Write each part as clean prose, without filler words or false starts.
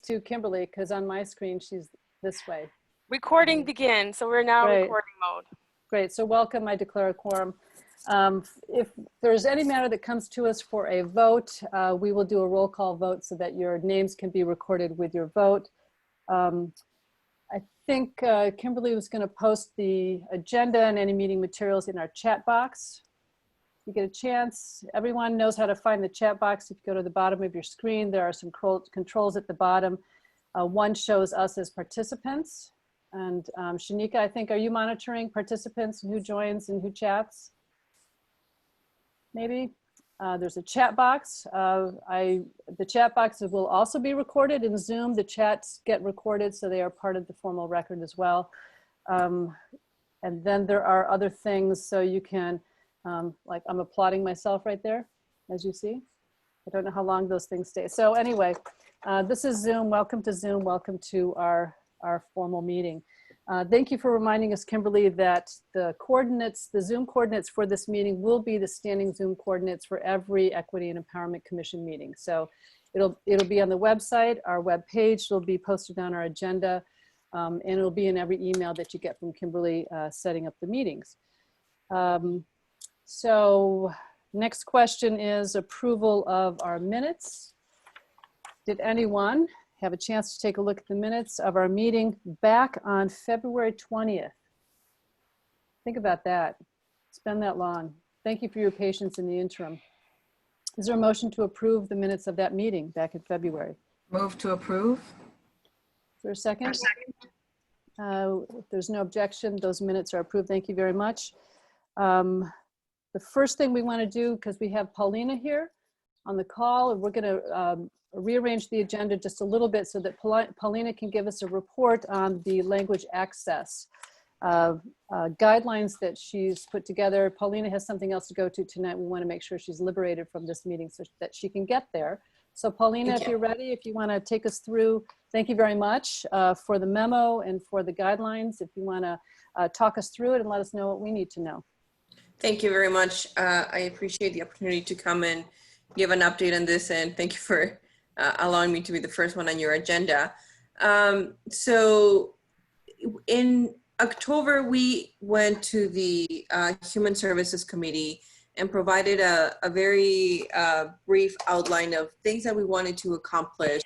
to Kimberly, because on my screen, she's this way. Recording begin. So we're now recording mode. Great. So welcome. I declare a quorum. If there's any matter that comes to us for a vote, we will do a roll call vote so that your names can be recorded with your vote. I think Kimberly was going to post the agenda and any meeting materials in our chat box. If you get a chance, everyone knows how to find the chat box. If you go to the bottom of your screen, there are some controls at the bottom. One shows us as participants. And Shanika, I think, are you monitoring participants and who joins and who chats? Maybe. There's a chat box. The chat boxes will also be recorded in Zoom. The chats get recorded, so they are part of the formal record as well. And then there are other things, so you can, like I'm applauding myself right there, as you see. I don't know how long those things stay. So anyway, this is Zoom. Welcome to Zoom. Welcome to our formal meeting. Thank you for reminding us, Kimberly, that the coordinates, the Zoom coordinates for this meeting will be the standing Zoom coordinates for every Equity and Empowerment Commission meeting. So it'll be on the website, our web page, it'll be posted on our agenda, and it'll be in every email that you get from Kimberly setting up the meetings. So next question is approval of our minutes. Did anyone have a chance to take a look at the minutes of our meeting back on February 20th. Think about that. It's been that long. Thank you for your patience in the interim. Is there a motion to approve the minutes of that meeting back in February? Move to approve. Is there a second? If there's no objection, those minutes are approved. Thank you very much. The first thing we want to do, because we have Paulina here on the call, and we're going to rearrange the agenda just a little bit so that Paulina can give us a report on the language access guidelines that she's put together. Paulina has something else to go to tonight. We want to make sure she's liberated from this meeting so that she can get there. So Paulina, if you're ready, if you want to take us through, thank you very much for the memo and for the guidelines. If you want to talk us through it and let us know what we need to know. Thank you very much. I appreciate the opportunity to come and give an update on this, and thank you for allowing me to be the first one on your agenda. So in October, we went to the Human Services Committee and provided a very brief outline of things that we wanted to accomplish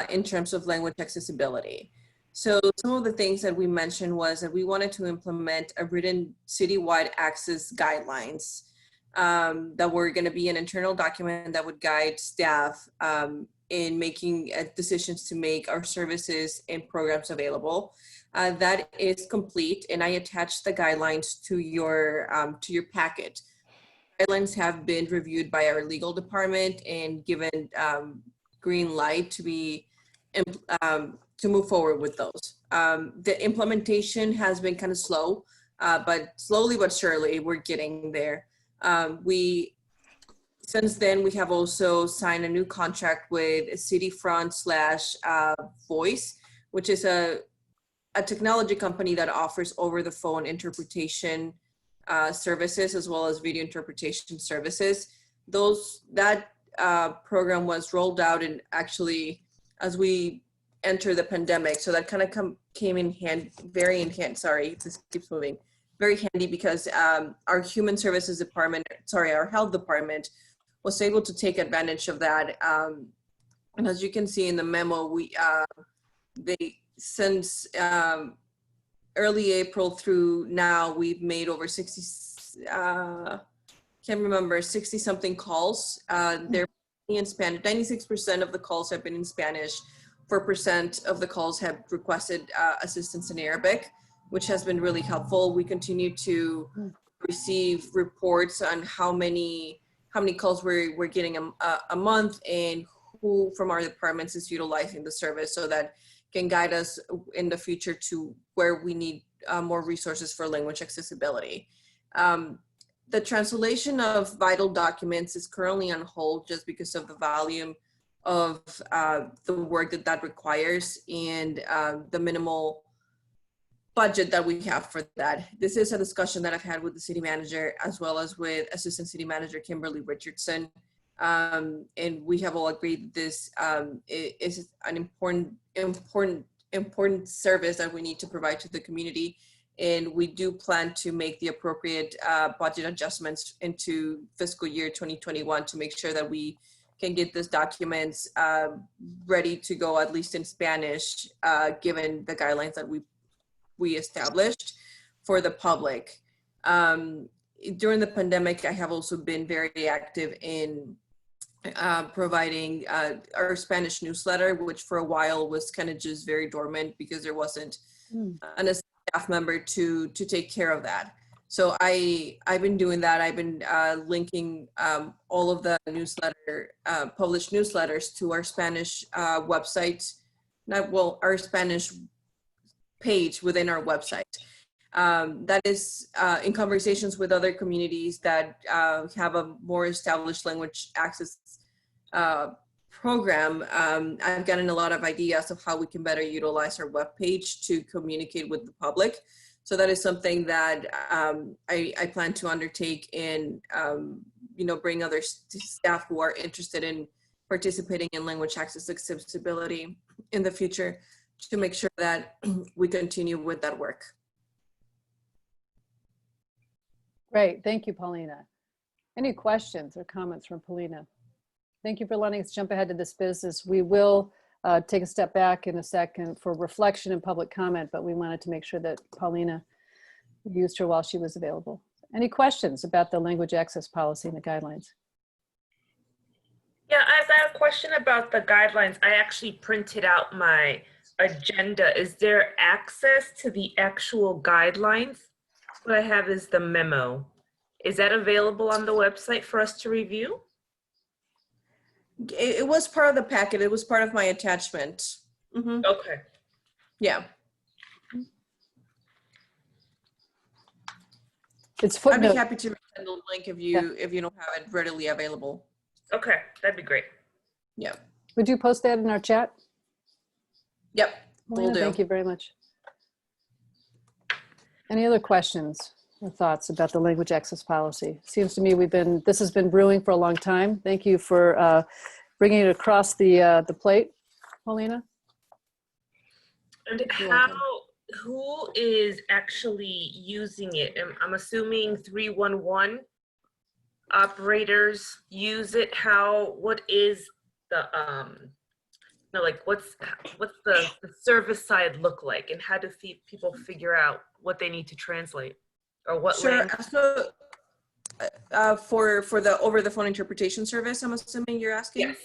in terms of language accessibility. So some of the things that we mentioned was that we wanted to implement a written citywide access guidelines that were going to be an internal document that would guide staff in making decisions to make our services and programs available. That is complete, and I attached the guidelines to your packet. Guidelines have been reviewed by our legal department and given green light to be to move forward with those. The implementation has been kind of slow, but slowly but surely we're getting there. Since then, we have also signed a new contract with CityFront/Voice, which is a technology company that offers over-the-phone interpretation services as well as video interpretation services. That program was rolled out, and actually as we enter the pandemic, so that kind of came in hand, very in hand. Sorry, this keeps moving. Very handy because our human services department, our health department, was able to take advantage of that. And as you can see in the memo, since early April through now, we've made over 60 something calls. They're in Spanish. 96% of the calls have been in Spanish. 4% of the calls have requested assistance in Arabic, which has been really helpful. We continue to receive reports on how many calls we're getting a month and who from our departments is utilizing the service, so that can guide us in the future to where we need more resources for language accessibility. The translation of vital documents is currently on hold just because of the volume of the work that requires and the minimal budget that we have for that. This is a discussion that I've had with the city manager as well as with Assistant City Manager Kimberly Richardson. And we have all agreed this is an important service that we need to provide to the community. And we do plan to make the appropriate budget adjustments into fiscal year 2021 to make sure that we can get these documents ready to go, at least in Spanish, given the guidelines that we established for the public. During the pandemic, I have also been very active in providing our Spanish newsletter, which for a while was kind of just very dormant because there wasn't a staff member to take care of that. So I've been doing that. I've been linking all of the published newsletters to our Spanish website, our Spanish page within our website. That is in conversations with other communities that have a more established language access program. I've gotten a lot of ideas of how we can better utilize our webpage to communicate with the public. So that is something that I plan to undertake and bring other staff who are interested in participating in language access accessibility in the future to make sure that we continue with that work. Great, thank you, Paulina. Any questions or comments from Paulina? Thank you for letting us jump ahead to this business. We will take a step back in a second for reflection and public comment, but we wanted to make sure that Paulina used her while she was available. Any questions about the language access policy and the guidelines? Yeah, I've got a question about the guidelines. I actually printed out my agenda. Is there access to the actual guidelines? What I have is the memo. Is that available on the website for us to review? It was part of the packet. It was part of my attachment. Mm-hmm. Okay. Yeah. It's footnote. I'd be happy to send the link if you don't have it readily available. Okay, that'd be great. Yeah. Would you post that in our chat? Yep. Will do. Thank you very much. Any other questions or thoughts about the language access policy? Seems to me this has been brewing for a long time. Thank you for bringing it across the plate, Paulina. And who is actually using it? I'm assuming 311 operators use it. What is the what's the service side look like, and how do people figure out what they need to translate or what language? So for the over the phone interpretation service, I'm assuming you're asking. Yes.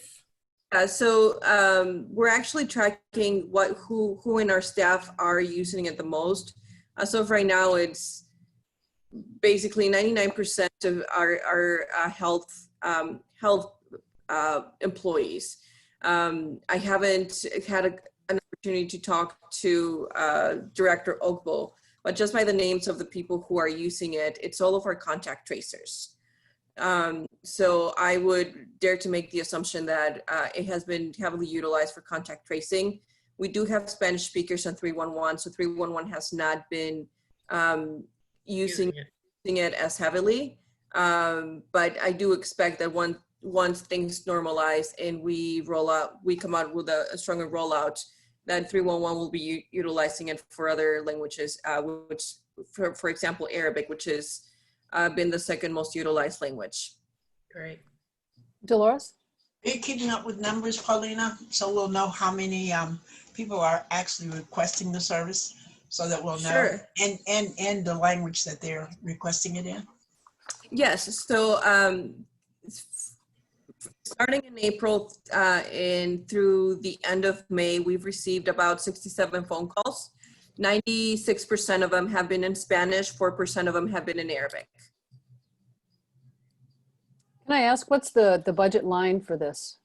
We're actually tracking who in our staff are using it the most. So right now it's basically 99% of our health employees. I haven't had an opportunity to talk to Director Oakbo, but just by the names of the people who are using it, it's all of our contact tracers. So I would dare to make the assumption that it has been heavily utilized for contact tracing. We do have Spanish speakers on 311, so 311 has not been using it as heavily. But I do expect that once things normalize and we come out with a stronger rollout, that 311 will be utilizing it for other languages, which, for example, Arabic, which has been the second most utilized language. Great. Delores? Are you keeping up with numbers, Paulina? So we'll know how many people are actually requesting the service, so that we'll know. Sure. And the language that they're requesting it in? Yes, so starting in April and through the end of May, we've received about 67 phone calls. 96% of them have been in Spanish, 4% of them have been in Arabic. Can I ask, what's the budget line for this?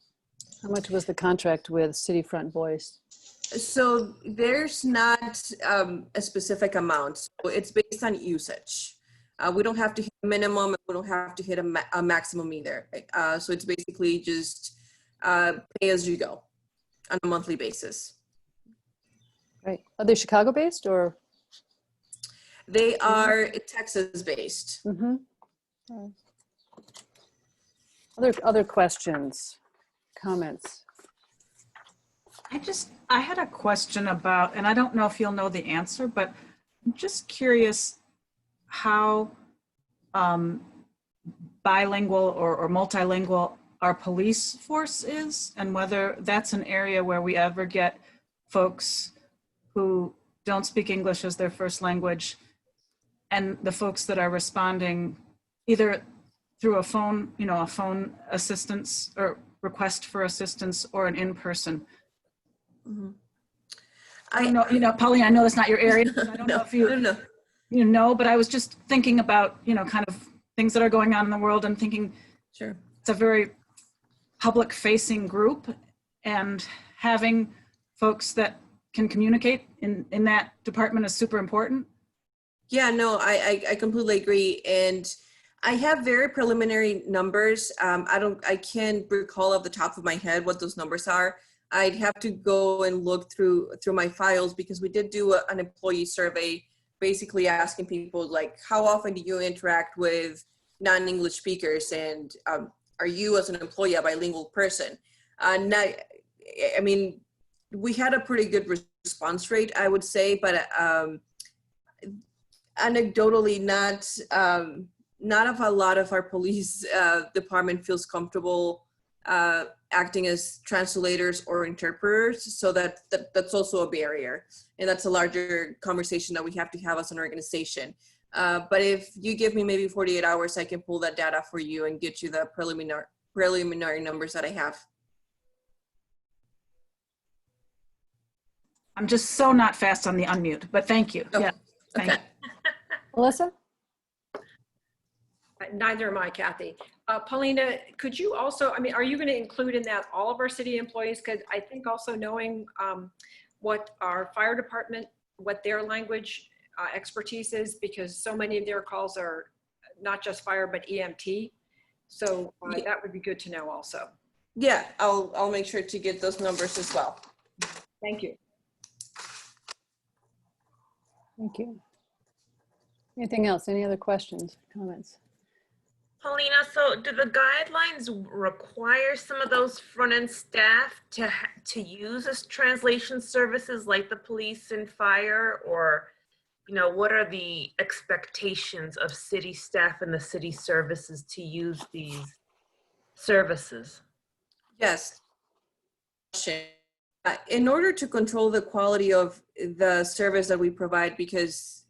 How much was the contract with City Front Voice? So there's not a specific amount. So it's based on usage. We don't have to hit a minimum, and we don't have to hit a maximum either. So it's basically just pay as you go on a monthly basis. Right. Are they Chicago based or? They are Texas based. Mm-hmm. Other questions, comments? I had a question about, and I don't know if you'll know the answer, but I'm just curious how bilingual or multilingual our police force is, and whether that's an area where we ever get folks who don't speak English as their first language, and the folks that are responding either through a phone, a phone assistance or request for assistance, or an in-person. Mhm. I know, Pauline, I know that's not your area. I don't know if you know, but I was just thinking about, kind of things that are going on in the world, and thinking Sure. it's a very public facing group, and having folks that can communicate in that department is super important. Yeah, no, I completely agree. And I have very preliminary numbers. I can't recall off the top of my head what those numbers are. I'd have to go and look through my files, because we did do an employee survey, basically asking people, like, how often do you interact with non-English speakers, and are you as an employee a bilingual person? We had a pretty good response rate, I would say, but anecdotally, not of a lot of our police department feels comfortable acting as translators or interpreters, so that's also a barrier, and that's a larger conversation that we have to have as an organization. But if you give me maybe 48 hours, I can pull that data for you and get you the preliminary numbers that I have. I'm just so not fast on the unmute, but thank you. Oh, Yeah, thank okay. you. Melissa? Neither am I, Kathy. Paulina, could you also, are you going to include in that all of our city employees? Because I think also knowing what our fire department, what their language expertise is, because so many of their calls are not just fire, but EMT. So that would be good to know also. Yeah, I'll make sure to get those numbers as well. Thank you. Thank you. Anything else? Any other questions, comments? Paulina, so do the guidelines require some of those front-end staff to use as translation services like the police and fire, or what are the expectations of city staff and the city services to use these services? Yes. In order to control the quality of the service that we provide, because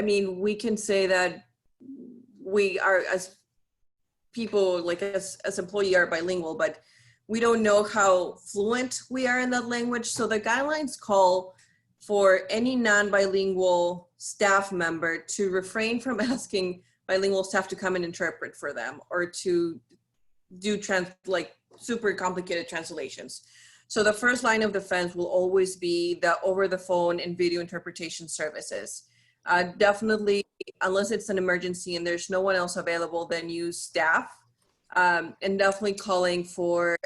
we can say that we are, as people, like as employee, are bilingual, but we don't know how fluent we are in that language. So the guidelines call for any non-bilingual staff member to refrain from asking bilingual staff to come and interpret for them, or to do super complicated translations. So the first line of defense will always be the over the phone and video interpretation services. Definitely, unless it's an emergency and there's no one else available, then use staff, and definitely calling for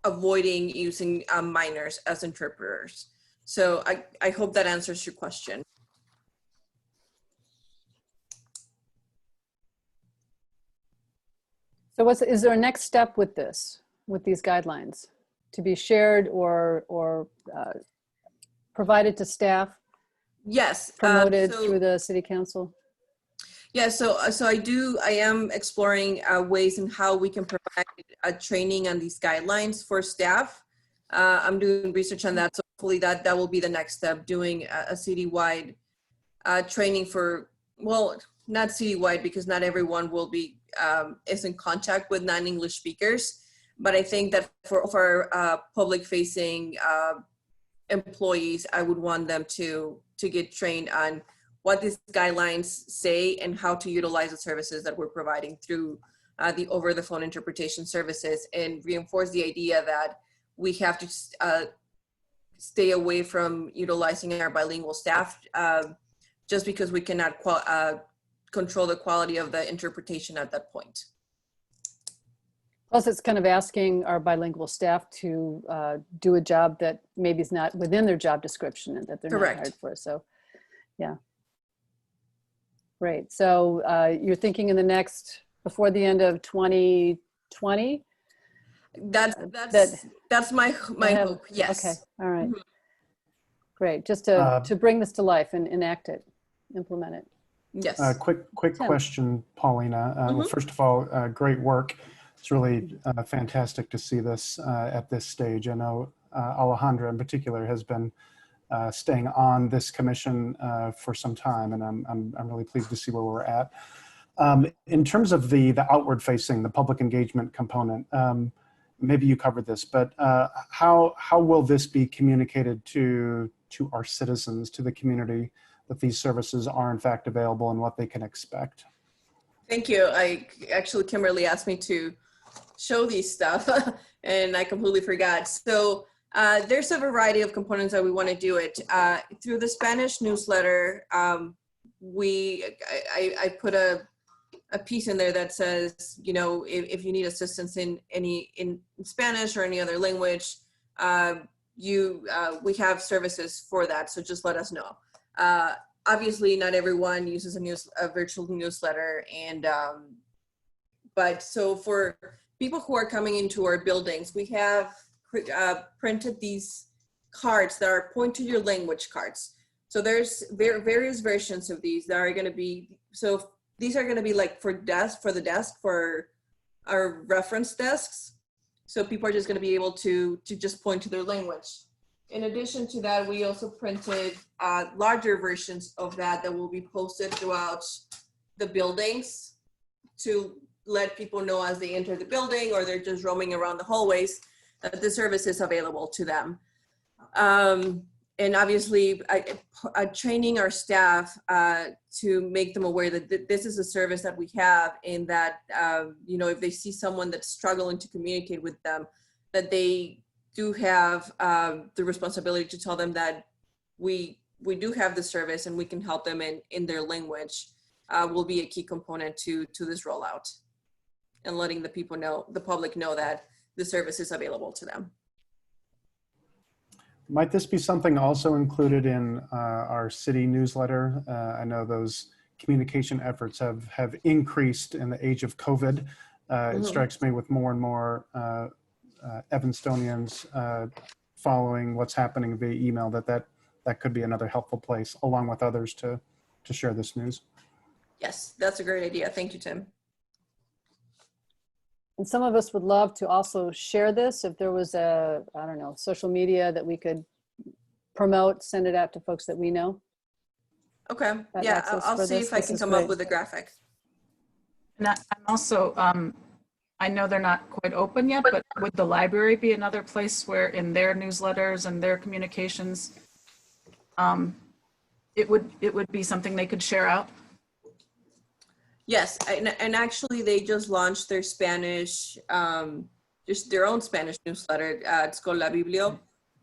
avoiding using minors as interpreters. So I hope that answers your question. So is there a next step with these guidelines to be shared or provided to staff? Yes. Promoted through the city council? Yeah, so I am exploring ways in how we can provide a training on these guidelines for staff. I'm doing research on that, so hopefully that will be the next step, doing a citywide training for, well, not citywide, because not everyone will be is in contact with non-English speakers, but I think that for public-facing employees, I would want them to get trained on what these guidelines say and how to utilize the services that we're providing through the over-the-phone interpretation services, and reinforce the idea that we have to stay away from utilizing our bilingual staff just because we cannot control the quality of the interpretation at that point. Plus, it's kind of asking our bilingual staff to do a job that maybe is not within their job description and that they're Correct. not hired for. So, yeah. Great. So you're thinking in the next before the end of 2020? That's my hope. Yes. Okay, all right. Mhm. Great, just to bring this to life and enact it, implement it. Yes. Quick Tim. question, Paulina. Well, first of all, great work. It's really fantastic to see this at this stage. I know Alejandra in particular has been staying on this commission for some time, and I'm really pleased to see where we're at. In terms of the outward facing, the public engagement component, maybe you covered this, but how will this be communicated to our citizens, to the community, that these services are in fact available and what they can expect? Thank you. Kimberly asked me to show these stuff and I completely forgot. So there's a variety of components that we want to do it. Through the Spanish newsletter, I put a piece in there that says, you know, if you need assistance in Spanish or any other language, we have services for that. So just let us know. Obviously, not everyone uses a virtual newsletter, and but so for people who are coming into our buildings, we have printed these cards that are point to your language cards. So there's various versions of these that are going to be, so these are going to be like for our reference desks. So people are just going to be able to just point to their language. In addition to that, we also printed larger versions of that will be posted throughout the buildings to let people know as they enter the building or they're just roaming around the hallways that the service is available to them. And obviously, training our staff to make them aware that this is a service that we have, and that you know, if they see someone that's struggling to communicate with them, that they do have the responsibility to tell them that we do have the service and we can help them in their language, will be a key component to this rollout, and letting the public know that the service is available to them. Might this be something also included in our city newsletter? I know those communication efforts have increased in the age of COVID. It strikes me with more and more Evanstonians following what's happening via email, that could be another helpful place, along with others, to share this news. Yes, that's a great idea. Thank you, Tim. And some of us would love to also share this. If there was I don't know, social media that we could promote, send it out to folks that we know. Okay, yeah, I'll see if I can come up with a graphic. And I'm also, I know they're not quite open yet, but would the library be another place where in their newsletters and their communications, it would be something they could share out? Yes, and actually they just launched their Spanish, just their own Spanish newsletter. It's called La Biblio.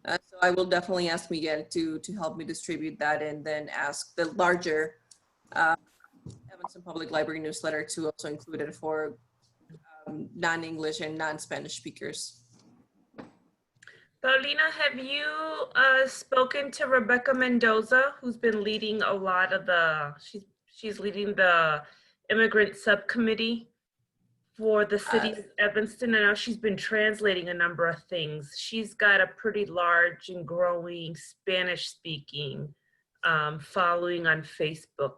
So I will definitely ask Miguel to help me distribute that, and then ask the larger Evanston Public Library newsletter to also include it for non-English and non-Spanish speakers. Paulina, have you spoken to Rebecca Mendoza, who's been leading a lot of she's leading the immigrant subcommittee for the city of Evanston? I know she's been translating a number of things. She's got a pretty large and growing Spanish speaking following on Facebook.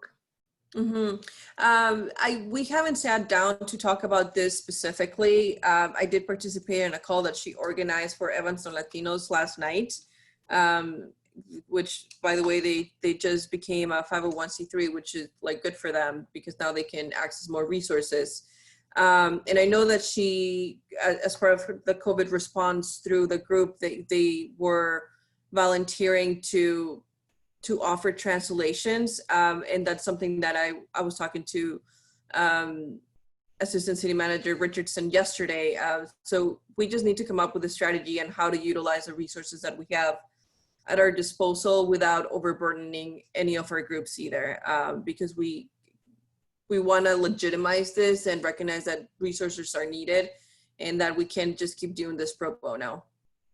We haven't sat down to talk about this specifically. I did participate in a call that she organized for Evanston Latinos last night, which, by the way, they just became a 501c3, which is like good for them because now they can access more resources. And I know that she, as part of the COVID response through the group, they were volunteering to offer translations. And that's something that I was talking to Assistant City Manager Richardson yesterday. So we just need to come up with a strategy on how to utilize the resources that we have at our disposal without overburdening any of our groups either, because we want to legitimize this and recognize that resources are needed and that we can't just keep doing this pro bono.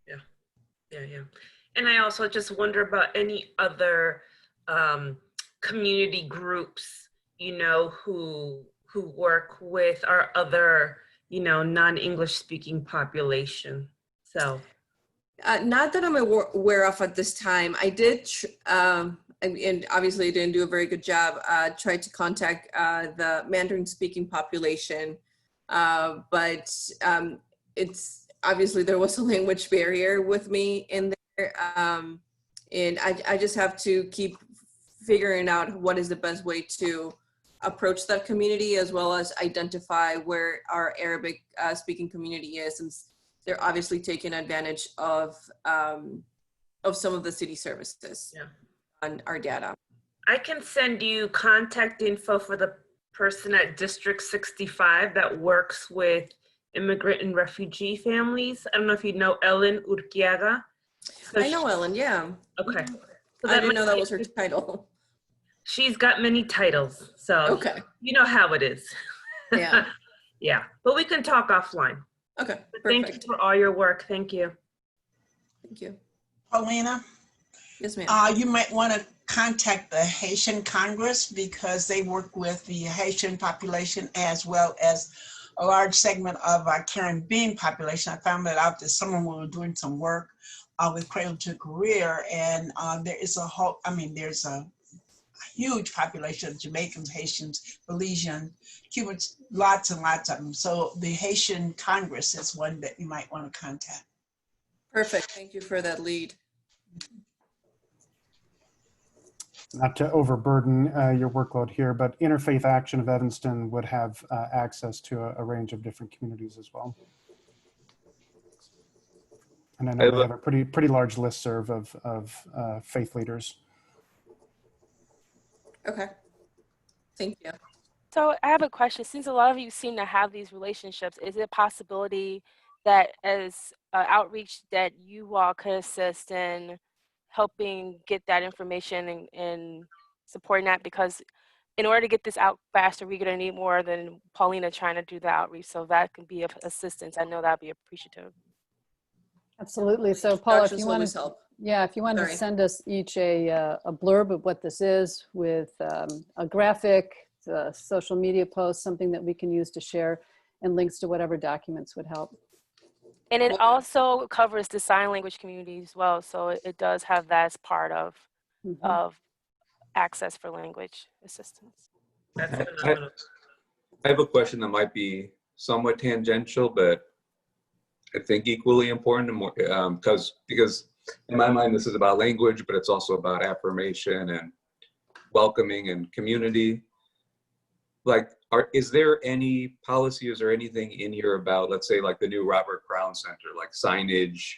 Yeah. And I also just wonder about any other community groups, you know, who who work with our other, non-English speaking population. So. Not that I'm aware of at this time. I did, and obviously I didn't do a very good job, tried to contact the Mandarin speaking population, but it's obviously there was a language barrier with me in there. And I just have to keep figuring out what is the best way to approach that community, as well as identify where our Arabic speaking community is, since they're obviously taking advantage of some of the city services on our data. I can send you contact info for the person at District 65 that works with immigrant and refugee families. I don't know if you know Ellen Urquiaga. So I know Ellen, yeah. Okay. So I didn't know that was her title. She's got many titles, so Okay. you know how it is. Yeah. Yeah, but we can talk offline. Okay, But perfect. thank you for all your work. Thank you. Thank you. Paulina, Yes, ma'am. you might want to contact the Haitian Congress, because they work with the Haitian population as well as a large segment of our Caribbean population. I found that out this summer when we were doing some work with Cradle to Career, and there is there's a huge population of Jamaicans, Haitians, Belizean, Cubans, lots and lots of them. So the Haitian Congress is one that you might want to contact. Perfect. Thank you for that lead. Not to overburden your workload here, but Interfaith Action of Evanston would have access to a range of different communities as well. And I know they have a pretty large listserv of faith leaders. Okay. Thank you. So I have a question. Since a lot of you seem to have these relationships, is it a possibility that as outreach that you all could assist in helping get that information and supporting that? Because in order to get this out faster, we're going to need more than Paulina trying to do the outreach. So that can be of assistance. I know that'd be appreciative. Absolutely. So Paula, if you want always to, help. if you want to Sorry. send us each a blurb of what this is with a graphic, social media post, something that we can use to share, and links to whatever documents would help. And it also covers the sign language community as well. So it does have that as part of access for language assistance. That's I phenomenal. have a question that might be somewhat tangential, but I think equally important, and more, because in my mind this is about language, but it's also about affirmation and welcoming and community. Like, is there any policies or anything in here about, let's say, like the new Robert Brown Center, like signage,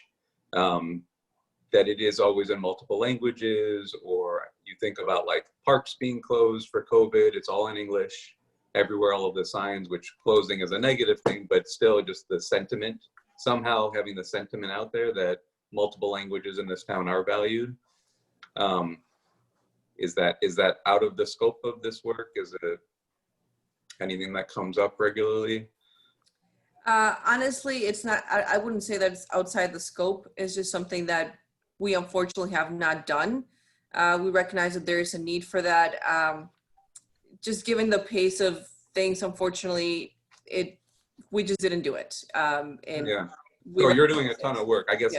that it is always in multiple languages, or you think about like parks being closed for COVID, it's all in English everywhere, all of the signs, which closing is a negative thing, but still just the sentiment, somehow having the sentiment out there that multiple languages in this town are valued. Is that out of the scope of this work? Is it anything that comes up regularly? Honestly, it's not, I wouldn't say that it's outside the scope. It's just something that we unfortunately have not done. We recognize that there is a need for that. Just given the pace of things, unfortunately, we just didn't do it. Yeah. So you're doing a ton of work. I guess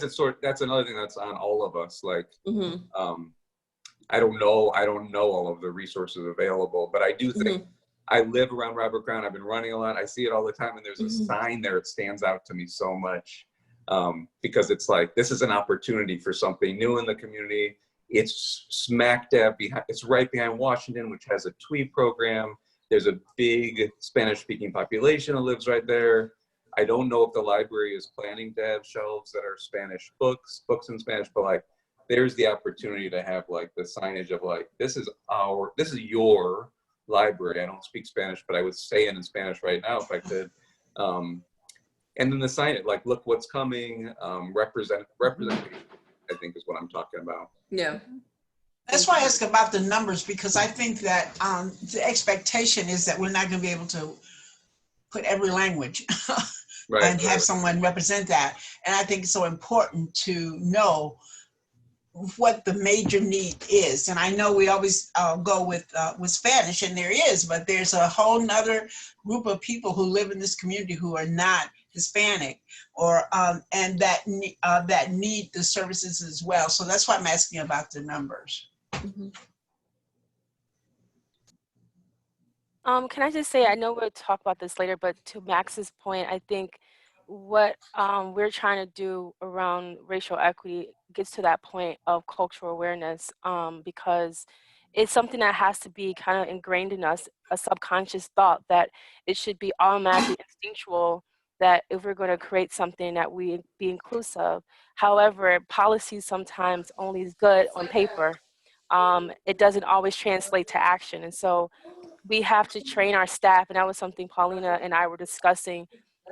it's that's another thing that's on all of us. Like, I don't know all of the resources available, but I do think I live around Robert Brown. I've been running a lot. I see it all the time, and there's a sign there. It stands out to me so much because it's like, this is an opportunity for something new in the community. It's smack dab behind, it's right behind Washington, which has a TWE program. There's a big Spanish-speaking population that lives right there. I don't know if the library is planning to have shelves that are Spanish books in Spanish, but like, there's the opportunity to have like the signage of like, this is your library. I don't speak Spanish, but I would say it in Spanish right now if I could. And then the sign it, like, look what's coming, representation, I think is what I'm talking about. Yeah. That's why I ask about the numbers, because I think that the expectation is that we're not going to be able to put every language and have someone represent that. And I think it's so important to know what the major need is. And I know we always go with Spanish, and there is, but there's a whole nother group of people who live in this community who are not Hispanic, or and that need the services as well. So that's why I'm asking about the numbers. Mm-hmm. Can I just say, I know we'll talk about this later, but to Max's point, I think what we're trying to do around racial equity gets to that point of cultural awareness, because it's something that has to be kind of ingrained in us, a subconscious thought that it should be automatically instinctual that if we're going to create something that we be inclusive. However, policy sometimes only is good on paper. It doesn't always translate to action. And so we have to train our staff, and that was something Paulina and I were discussing,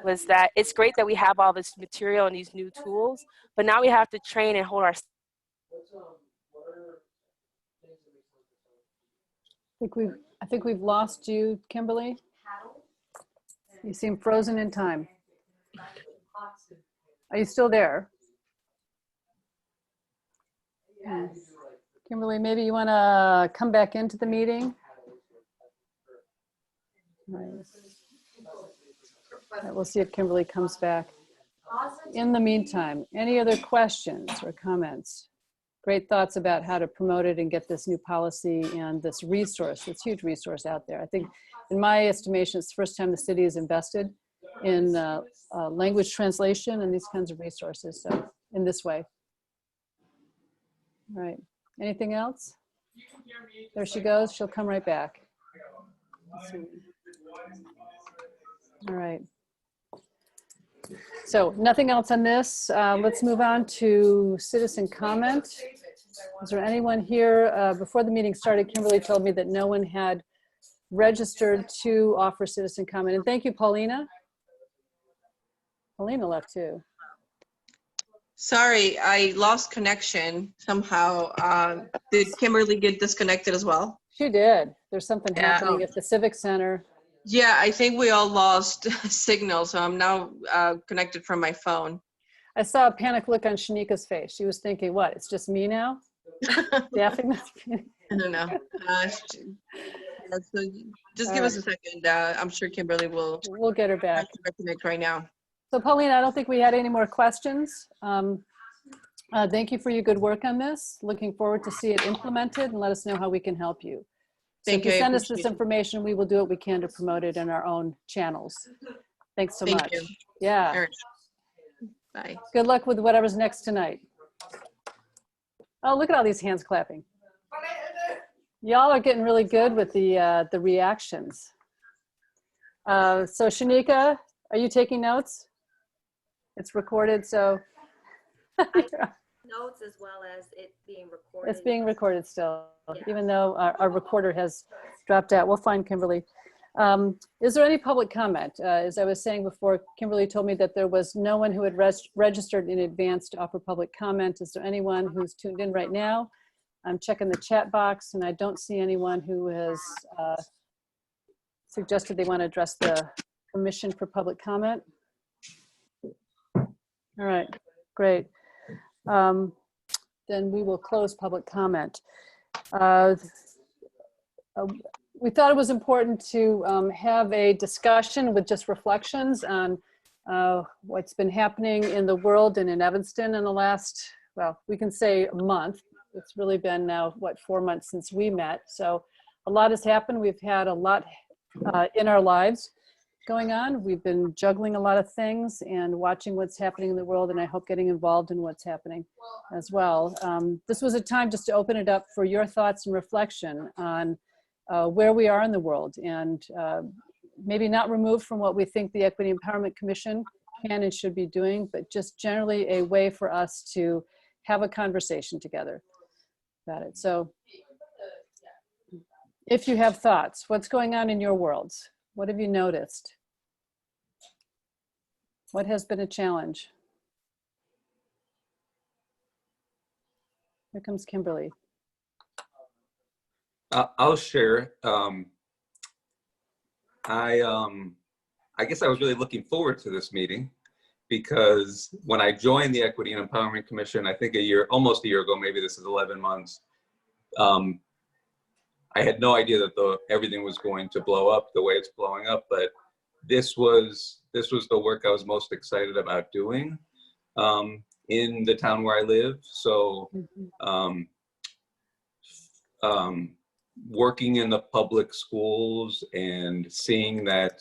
was that it's great that we have all this material and these new tools, but now we have to train and hold our. I think we've lost you, Kimberly. You seem frozen in time. Are you still there? Kimberly, maybe you want to come back into the meeting. Right. All right, we'll see if Kimberly comes back. In the meantime, any other questions or comments? Great thoughts about how to promote it and get this new policy and this resource, this huge resource out there. I think, in my estimation, it's the first time the city has invested in language translation and these kinds of resources. So in this way. All right. Anything else? There she goes. She'll come right back. All right. So nothing else on this. Let's move on to citizen comment. Is there anyone here? Before the meeting started, Kimberly told me that no one had registered to offer citizen comment. And thank you, Paulina. Paulina left too. Sorry, I lost connection somehow. Did Kimberly get disconnected as well? She did. There's something happening at the Civic Center. Yeah, I think we all lost signal, so I'm now connected from my phone. I saw a panic look on Shanika's face. She was thinking, what, it's just me now? Staffing? I don't know. So just give us a second. I'm sure Kimberly will. We'll get her back. Connect right now. So Paulina, I don't think we had any more questions. Thank you for your good work on this. Looking forward to see it implemented, and let us know how we can help you. So if you send us this information, we will do what we can to promote it in our own channels. Thanks so much. You. Yeah. All right. Bye. Good luck with whatever's next tonight. Oh, look at all these hands clapping. Y'all are getting really good with the reactions. So Shanika, are you taking notes? It's recorded, so. Notes as well as it being recorded. It's being recorded still, yeah. Even though our recorder has dropped out. We'll find Kimberly. Is there any public comment? As I was saying before, Kimberly told me that there was no one who had registered in advance to offer public comment. Is there anyone who's tuned in right now? I'm checking the chat box, and I don't see anyone who has suggested they want to address the commission for public comment. All right, great. Then we will close public comment. We thought it was important to have a discussion with just reflections on what's been happening in the world and in Evanston in the last, well, we can say a month. It's really been now, what, 4 months since we met. So a lot has happened. We've had a lot in our lives going on. We've been juggling a lot of things and watching what's happening in the world, and I hope getting involved in what's happening as well. This was a time just to open it up for your thoughts and reflection on where we are in the world, and maybe not removed from what we think the Equity Empowerment Commission can and should be doing, but just generally a way for us to have a conversation together about it. So if you have thoughts, what's going on in your worlds? What have you noticed? What has been a challenge? Here comes Kimberly. I'll share. I guess I was really looking forward to this meeting, because when I joined the Equity and Empowerment Commission, I think almost a year ago, maybe this is 11 months, I had no idea that everything was going to blow up the way it's blowing up, but this was the work I was most excited about doing in the town where I live. So working in the public schools and seeing that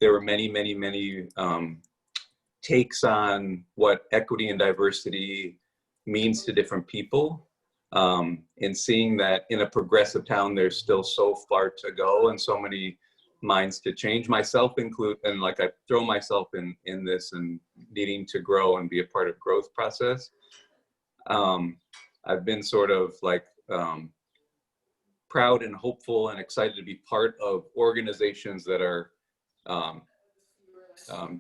there were many, many, many takes on what equity and diversity means to different people, and seeing that in a progressive town, there's still so far to go and so many minds to change, myself include, and like I throw myself in this and needing to grow and be a part of growth process. I've been sort of like proud and hopeful and excited to be part of organizations that are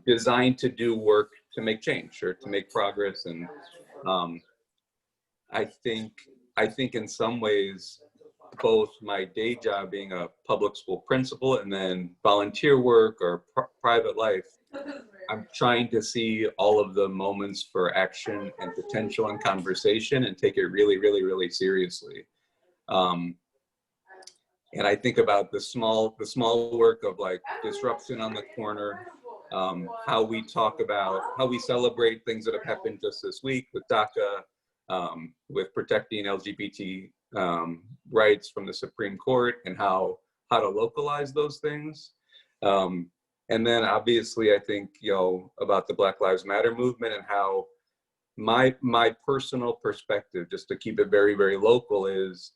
designed to do work to make change or to make progress. And I think in some ways, both my day job being a public school principal and then volunteer work or private life, I'm trying to see all of the moments for action and potential and conversation and take it really, really, really seriously. And I think about the small work of like disruption on the corner, how we talk about, how we celebrate things that have happened just this week with DACA, with protecting LGBT rights from the Supreme Court, and how to localize those things. And then obviously I think, about the Black Lives Matter movement and how my personal perspective, just to keep it very, very local, is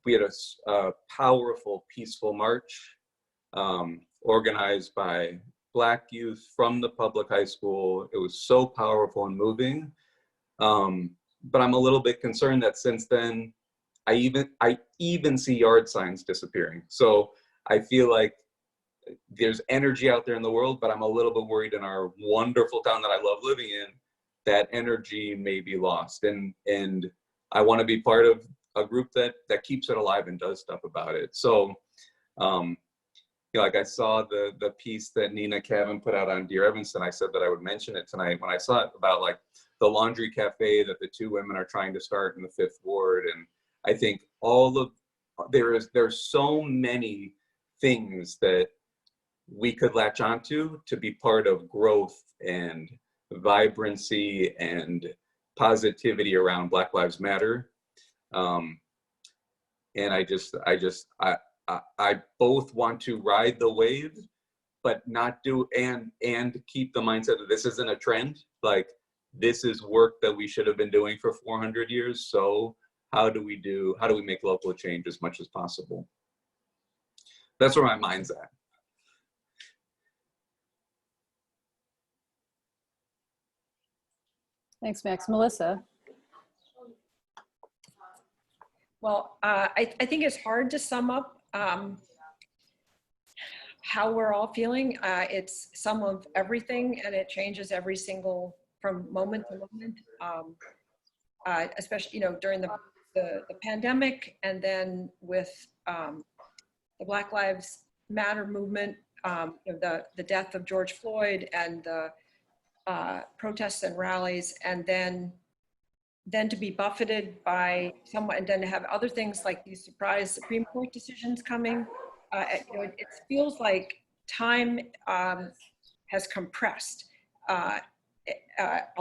we had a powerful, peaceful march organized by Black youth from the public high school. It was so powerful and moving. But I'm a little bit concerned that since then, I even see yard signs disappearing. So I feel like there's energy out there in the world, but I'm a little bit worried in our wonderful town that I love living in, that energy may be lost. And I want to be part of a group that keeps it alive and does stuff about it. So, like I saw the piece that Nina Cavan put out on Dear Evanston. I said that I would mention it tonight when I saw it about like the laundry cafe that the two women are trying to start in the 5th Ward. And I think there's so many things that we could latch onto to be part of growth and vibrancy and positivity around Black Lives Matter. And I both want to ride the wave, but not do and keep the mindset that this isn't a trend. Like, this is work that we should have been doing for 400 years. So how do we make local change as much as possible? That's where my mind's at. Thanks, Max. Melissa? Well, I think it's hard to sum up how we're all feeling. It's some of everything, and it changes from moment to moment, especially during the pandemic, and then with the Black Lives Matter movement, the death of George Floyd, and the protests and rallies, and then to be buffeted by someone, and then to have other things like these surprise Supreme Court decisions coming. It feels like time has compressed a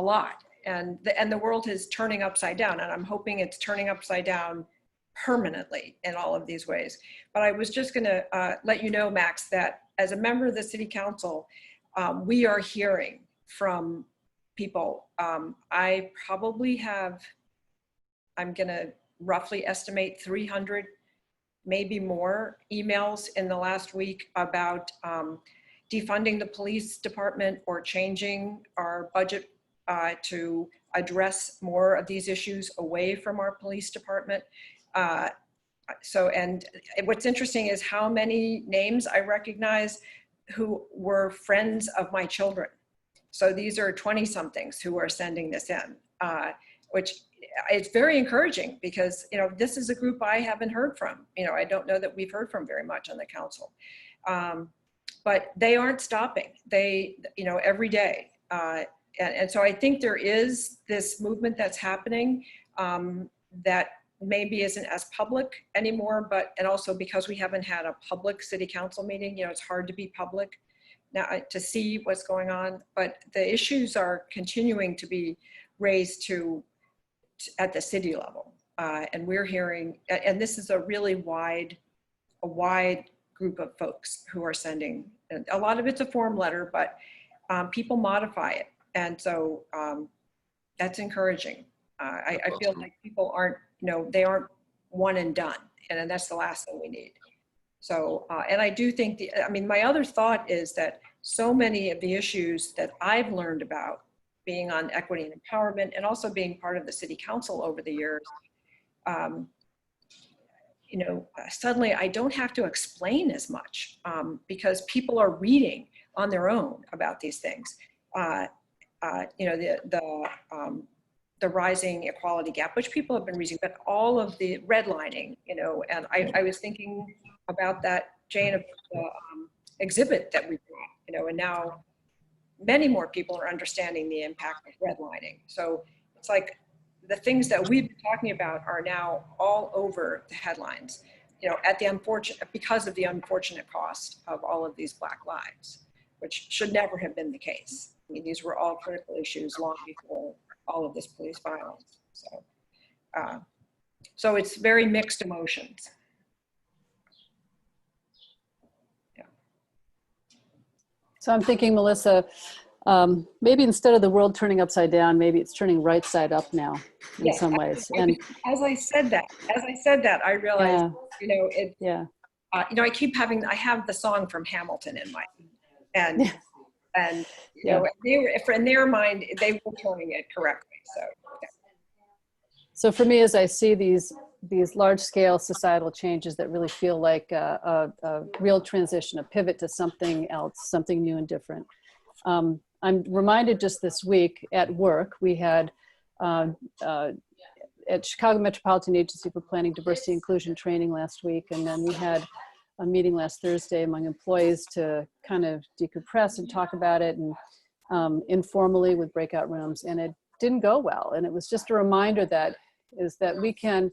lot, and the world is turning upside down, and I'm hoping it's turning upside down permanently in all of these ways. But I was just going to let you know, Max, that as a member of the City Council, we are hearing from people. I probably have, I'm going to roughly estimate 300, maybe more, emails in the last week about defunding the police department or changing our budget to address more of these issues away from our police department. And what's interesting is how many names I recognize who were friends of my children. So these are 20-somethings who are sending this in, which it's very encouraging, because this is a group I haven't heard from. I don't know that we've heard from very much on the council, but they aren't stopping. They, every day And so I think there is this movement that's happening that maybe isn't as public anymore, and also because we haven't had a public city council meeting, it's hard to be public now to see what's going on, but the issues are continuing to be raised at the city level. And we're hearing, and this is a really wide group of folks who are sending, and a lot of it's a form letter, but people modify it. And so that's encouraging. I feel like people aren't, they aren't one and done. And that's the last thing we need. So, and I do think my other thought is that so many of the issues that I've learned about being on equity and empowerment and also being part of the city council over the years, suddenly I don't have to explain as much because people are reading on their own about these things. The rising equality gap, which people have been reading, but all of the redlining, and I was thinking about that, Jane, of the exhibit that we brought, and now many more people are understanding the impact of redlining. So it's like the things that we've been talking about are now all over the headlines, because of the unfortunate cost of all of these Black lives, which should never have been the case. I mean, these were all critical issues long before all of this police violence. So it's very mixed emotions. Yeah. So I'm thinking, Melissa, maybe instead of the world turning upside down, maybe it's turning right side up now in some ways. And as I said that, I realized, I keep I have the song from Hamilton in mind, and in their mind, they were turning it correctly. So for me, as I see these large-scale societal changes that really feel like a real transition, a pivot to something else, something new and different. I'm reminded just this week at work, we had at Chicago Metropolitan Agency for Planning, Diversity, Inclusion training last week, and then we had a meeting last Thursday among employees to kind of decompress and talk about it, and informally with breakout rooms, and it didn't go well. And it was just a reminder that we can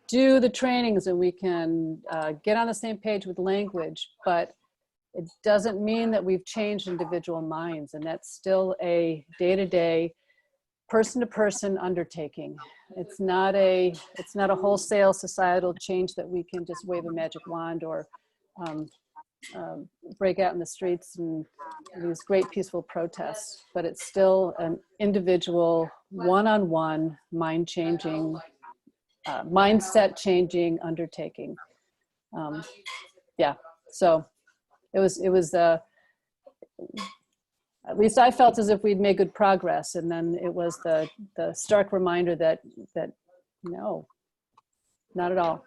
do the trainings and we can get on the same page with language, but it doesn't mean that we've changed individual minds, and that's still a day-to-day, person-to-person undertaking. It's not a wholesale societal change that we can just wave a magic wand or break out in the streets and these great peaceful protests, but it's still an individual, one-on-one, mind-changing, mindset-changing undertaking. So it was at least I felt as if we'd made good progress, and then it was the stark reminder that no, not at all.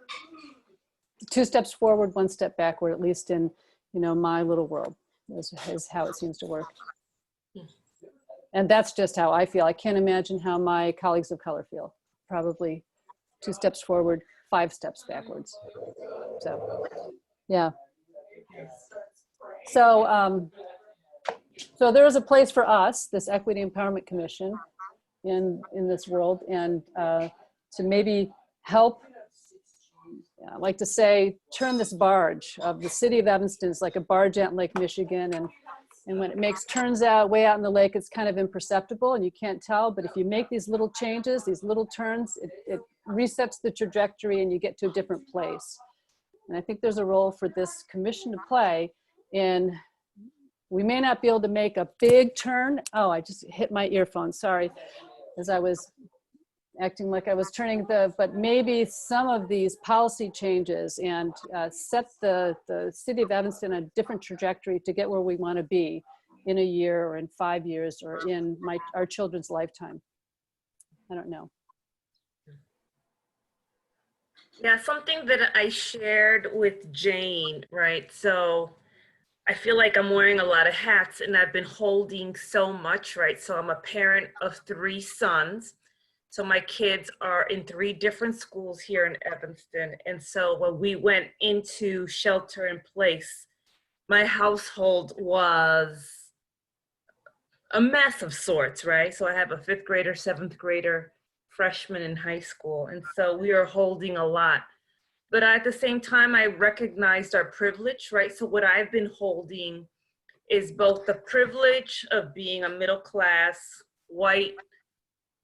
2 steps forward, 1 step backward, at least in my little world is how it seems to work. And that's just how I feel. I can't imagine how my colleagues of color feel. Probably 2 steps forward, 5 steps backwards. So, yeah. So there is a place for us, this Equity Empowerment Commission, in this world, and to maybe help. I like to say, turn this barge of the city of Evanston is like a barge out in Lake Michigan, and when it makes turns out way out in the lake, it's kind of imperceptible and you can't tell. But if you make these little changes, these little turns, it resets the trajectory and you get to a different place. And I think there's a role for this commission to play in. We may not be able to make a big turn. Oh, I just hit my earphone, sorry, as I was acting like I was turning but maybe some of these policy changes and set the city of Evanston a different trajectory to get where we want to be in a year or in 5 years or in our children's lifetime. I don't know. Yeah, something that I shared with Jane, right? So I feel like I'm wearing a lot of hats and I've been holding so much, right? So I'm a parent of 3 sons. So my kids are in 3 different schools here in Evanston. And so when we went into shelter in place, my household was a mess of sorts, right? So I have a 5th grader, 7th grader, freshman in high school. And so we are holding a lot. But at the same time, I recognized our privilege, right? So what I've been holding is both the privilege of being a middle class, white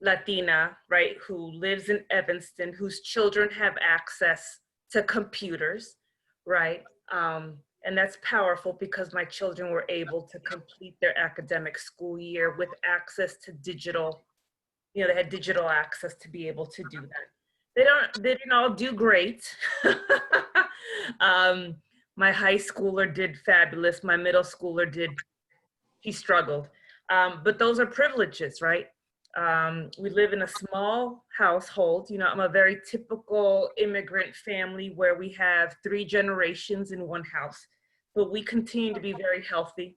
Latina, right, who lives in Evanston, whose children have access to computers, right? And that's powerful because my children were able to complete their academic school year with access to digital, they had digital access to be able to do that. They didn't all do great. My high schooler did fabulous. My middle schooler he struggled. But those are privileges, right? We live in a small household. I'm a very typical immigrant family where we have 3 generations in one house, but we continue to be very healthy.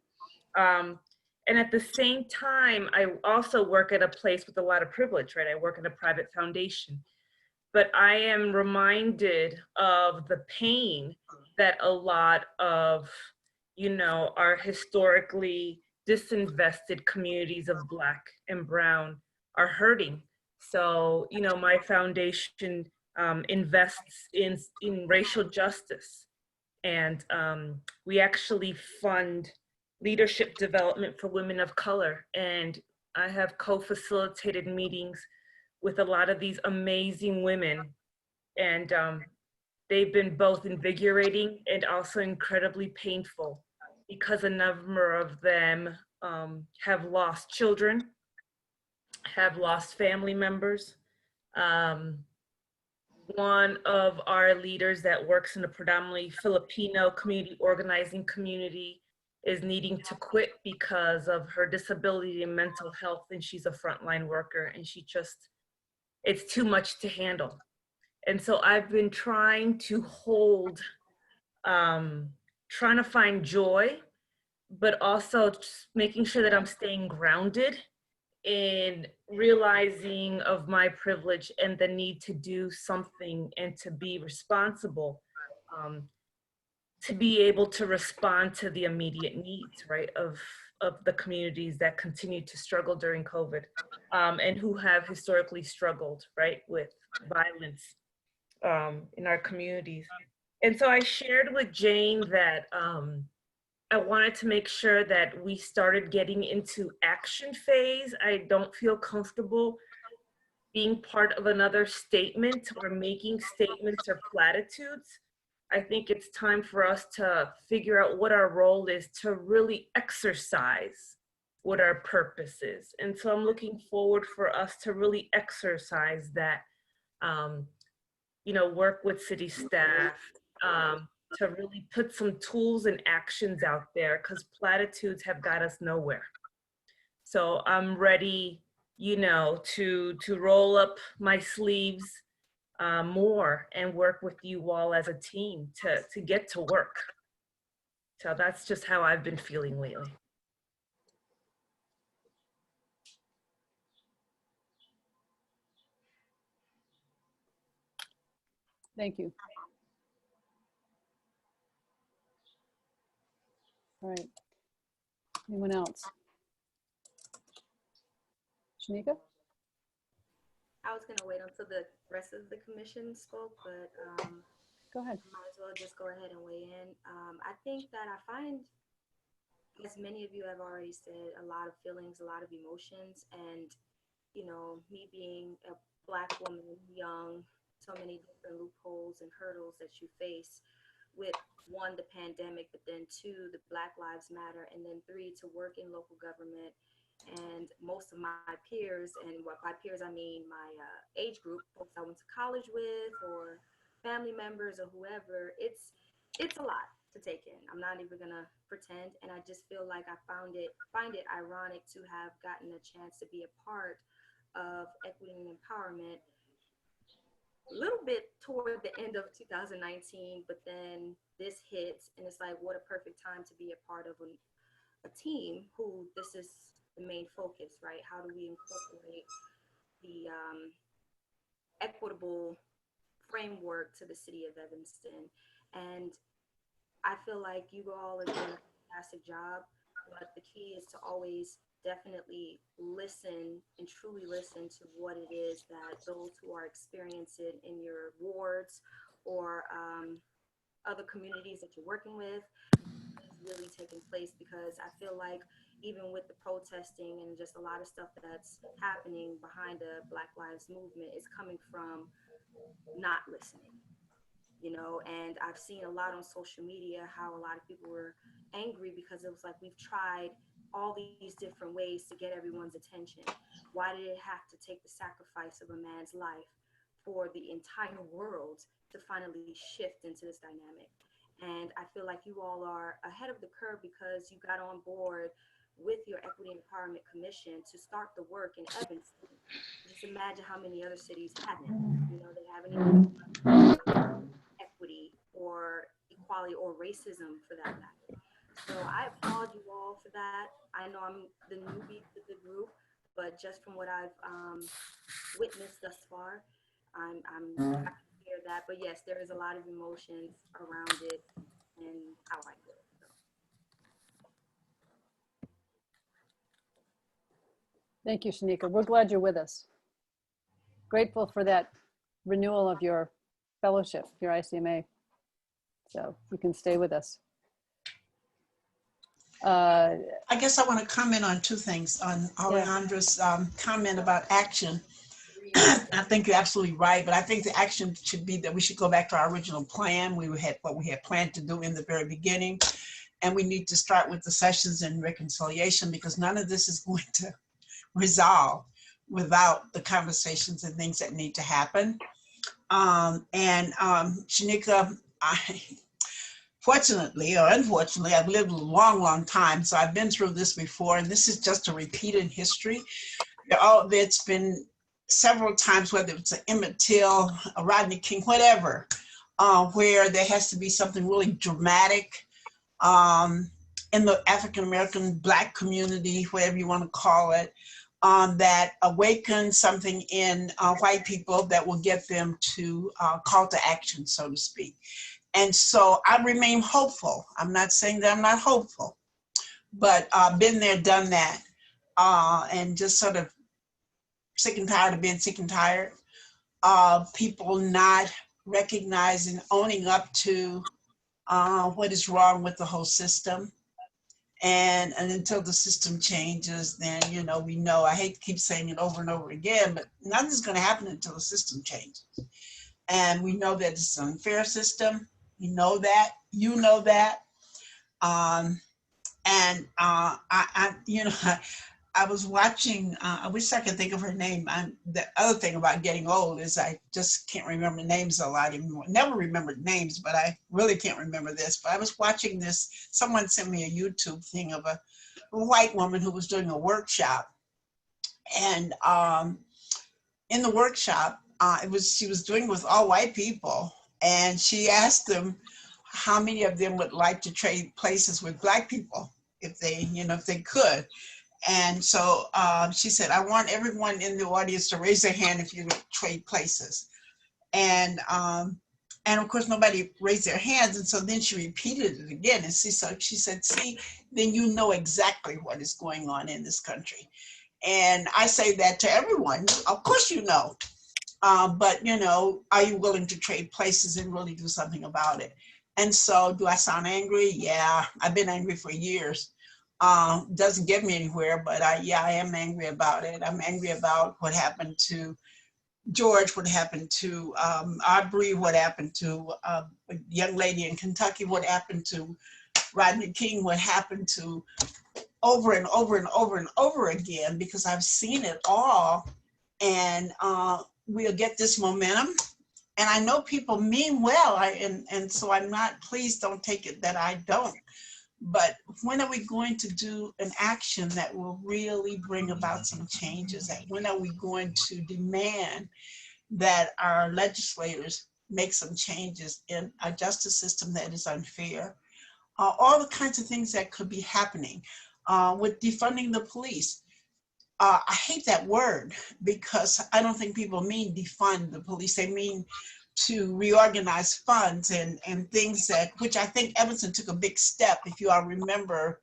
And at the same time, I also work at a place with a lot of privilege, right? I work at a private foundation, but I am reminded of the pain that a lot of, our historically disinvested communities of Black and Brown are hurting. So, my foundation invests in racial justice. And we actually fund leadership development for women of color. And I have co-facilitated meetings with a lot of these amazing women. And they've been both invigorating and also incredibly painful because a number of them have lost children, have lost family members. One of our leaders that works in a predominantly Filipino community organizing community is needing to quit because of her disability and mental health, and she's a frontline worker, and it's too much to handle. And so I've been trying to hold, trying to find joy, but also just making sure that I'm staying grounded in realizing of my privilege and the need to do something and to be responsible, to be able to respond to the immediate needs, right, of the communities that continue to struggle during COVID, and who have historically struggled, right, with violence in our communities. And so I shared with Jane that I wanted to make sure that we started getting into action phase. I don't feel comfortable being part of another statement or making statements or platitudes. I think it's time for us to figure out what our role is to really exercise what our purpose is. And so I'm looking forward for us to really exercise that, work with city staff, to really put some tools and actions out there, because platitudes have got us nowhere. So I'm ready, to roll up my sleeves more and work with you all as a team to get to work. So that's just how I've been feeling lately. Thank you. All right. Anyone else? Shanika? I was gonna wait until the rest of the commission spoke, but Go ahead. might as well just go ahead and weigh in. I think that I find, as many of you have already said, a lot of feelings, a lot of emotions, and me being a Black woman, young, so many different loopholes and hurdles that you face with, 1, the pandemic, but then 2, the Black Lives Matter, and then 3, to work in local government. And most of my peers, and by peers I mean my age group, folks I went to college with, or family members, or whoever, it's a lot to take in. I'm not even gonna pretend, and I just feel like I find it ironic to have gotten a chance to be a part of equity and empowerment a little bit toward the end of 2019, but then this hits, and it's like, what a perfect time to be a part of a team who this is the main focus, right? How do we incorporate the equitable framework to the city of Evanston? And I feel like you all are doing a fantastic job, but the key is to always definitely listen and truly listen to what it is that those who are experiencing in your wards or other communities that you're working with is really taking place, because I feel like even with the protesting and just a lot of stuff that's happening behind the Black Lives Movement is coming from not listening, you know. And I've seen a lot on social media how a lot of people were angry because it was like, we've tried all these different ways to get everyone's attention. Why did it have to take the sacrifice of a man's life for the entire world to finally shift into this dynamic? And I feel like you all are ahead of the curve because you got on board with your Equity and Empowerment Commission to start the work in Evanston. Just imagine how many other cities haven't. You know, they haven't even equity or equality or racism for that matter. So I applaud you all for that. I know I'm the newbie to the group, but just from what I've witnessed thus far, I'm happy to hear that. But yes, there is a lot of emotions around it and how I feel. So. Thank you, Shanika. We're glad you're with us. Grateful for that renewal of your fellowship, your ICMA. So you can stay with us. I guess I want to comment on two things, on Alejandra's comment about action. I think you're absolutely right, but I think the action should be that we should go back to our original plan. We had what we had planned to do in the very beginning, and we need to start with the sessions and reconciliation, because none of this is going to resolve without the conversations and things that need to happen. Shanika, fortunately or unfortunately, I've lived a long, long time, so I've been through this before, and this is just a repeat in history. It's been several times, whether it's an Emmett Till, a Rodney King, whatever, where there has to be something really dramatic in the African-American Black community, whatever you want to call it, that awakens something in white people that will get them to call to action, so to speak. And so I remain hopeful. I'm not saying that I'm not hopeful, but been there, done that, and just sort of sick and tired of being sick and tired. People not recognizing, owning up to what is wrong with the whole system. And until the system changes, then, you know, we know, I hate to keep saying it over and over again, but nothing's going to happen until the system changes. And we know that it's an unfair system. We know that, you know that. I was watching, I wish I could think of her name. The other thing about getting old is I just can't remember names a lot anymore. Never remembered names, but I really can't remember this. But I was watching this, someone sent me a YouTube thing of a white woman who was doing a workshop. And in the workshop, she was doing it with all white people. And she asked them how many of them would like to trade places with Black people if they, if they could. And so she said, I want everyone in the audience to raise their hand if you would trade places. And of course, nobody raised their hands. And so then she repeated it again. And she said, see, then you know exactly what is going on in this country. And I say that to everyone. Of course, you know. But, are you willing to trade places and really do something about it? And so do I sound angry? Yeah, I've been angry for years. Doesn't get me anywhere, but I am angry about it. I'm angry about what happened to George, what happened to Aubrey, what happened to a young lady in Kentucky, what happened to Rodney King, what happened to over and over and over and over again, because I've seen it all. And we'll get this momentum. And I know people mean well, and so I'm not, please don't take it that I don't. But when are we going to do an action that will really bring about some changes? When are we going to demand that our legislators make some changes in a justice system that is unfair? All the kinds of things that could be happening with defunding the police. I hate that word, because I don't think people mean defund the police. They mean to reorganize funds and things which I think Evanston took a big step. If you all remember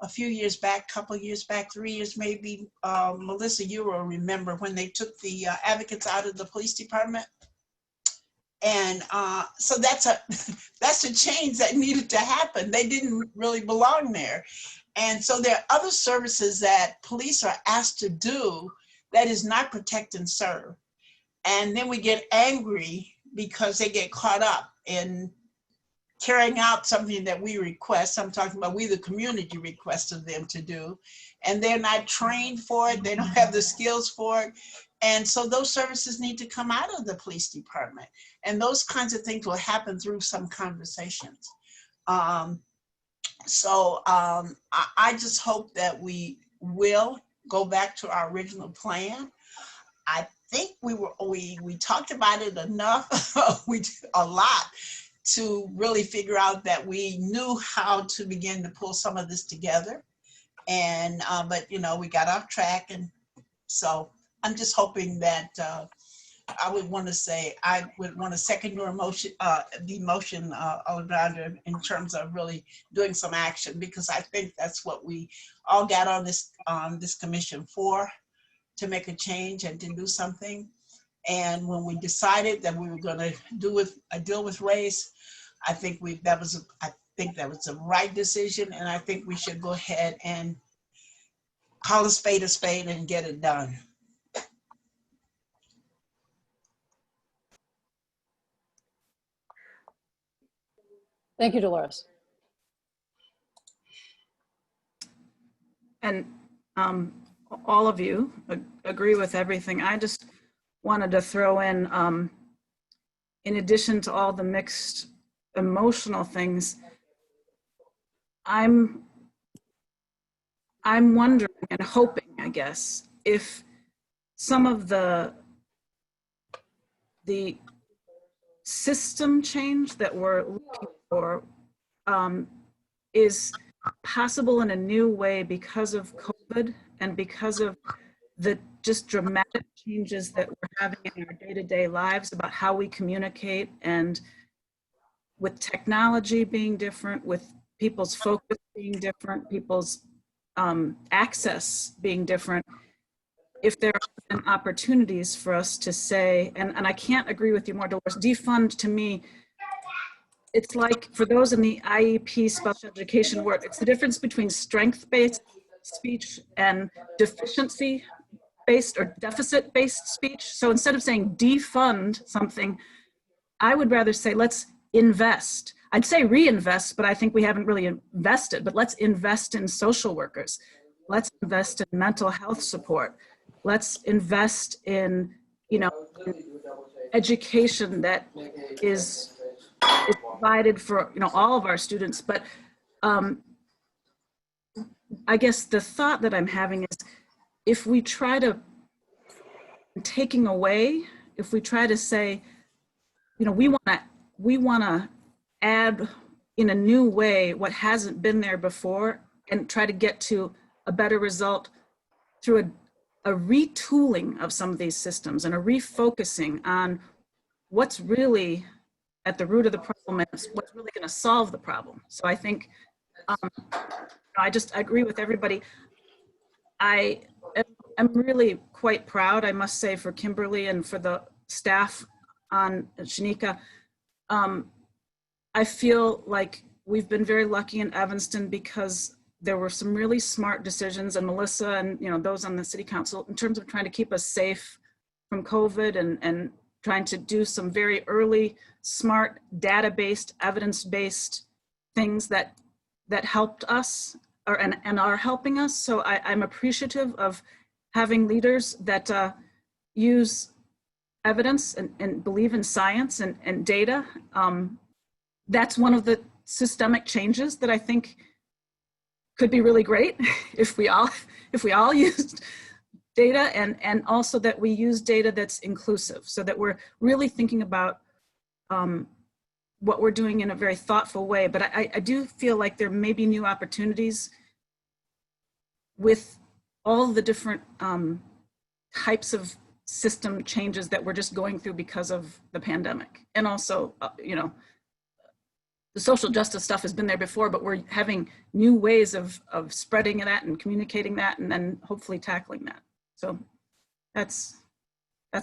a few years back, couple years back, 3 years maybe, Melissa, you will remember when they took the advocates out of the police department. And so that's a change that needed to happen. They didn't really belong there. And so there are other services that police are asked to do that is not protect and serve. And then we get angry because they get caught up in carrying out something that we request. I'm talking about we, the community, requested them to do. And they're not trained for it. They don't have the skills for it. And so those services need to come out of the police department. And those kinds of things will happen through some conversations. I just hope that we will go back to our original plan. I think we talked about it enough, a lot, to really figure out that we knew how to begin to pull some of this together. And, but we got off track. And so I'm just hoping that I would want to second your motion, the motion, Alexandra, in terms of really doing some action, because I think that's what we all got on this commission for, to make a change and to do something. And when we decided that we were going to deal with race, I think that was the right decision, and I think we should go ahead and call a spade and get it done. Thank you, Delores. And all of you agree with everything. I just wanted to throw in addition to all the mixed emotional things, I'm wondering and hoping, I guess, if some of the system change that we're looking for is possible in a new way because of COVID and because of the just dramatic changes that we're having in our day-to-day lives about how we communicate, and with technology being different, with people's focus being different, people's access being different, if there are opportunities for us to say, and I can't agree with you more, Delores, defund to me, it's like, for those in the IEP special education work, it's the difference between strength-based speech and deficiency-based or deficit-based speech. So instead of saying defund something, I would rather say let's invest. I'd say reinvest, but I think we haven't really invested, but let's invest in social workers. Let's invest in mental health support. Let's invest in, education that is provided for, all of our students. But I guess the thought that I'm having is, if we try to if we try to say, we want to add in a new way what hasn't been there before, and try to get to a better result through a retooling of some of these systems and a refocusing on what's really at the root of the problem and what's really going to solve the problem. So I think I agree with everybody. I am really quite proud, I must say, for Kimberly and for the staff on Shanika. I feel like we've been very lucky in Evanston because there were some really smart decisions, and Melissa and those on the city council, in terms of trying to keep us safe from COVID and trying to do some very early, smart, data-based, evidence-based things that helped us and are helping us. So I'm appreciative of having leaders that use evidence and believe in science and data. That's one of the systemic changes that I think could be really great if we all used data, and also that we use data that's inclusive, so that we're really thinking about what we're doing in a very thoughtful way. But I do feel like there may be new opportunities with all the different types of system changes that we're just going through because of the pandemic, and also the social justice stuff has been there before, but we're having new ways of spreading that and communicating that, and then hopefully tackling that. So that's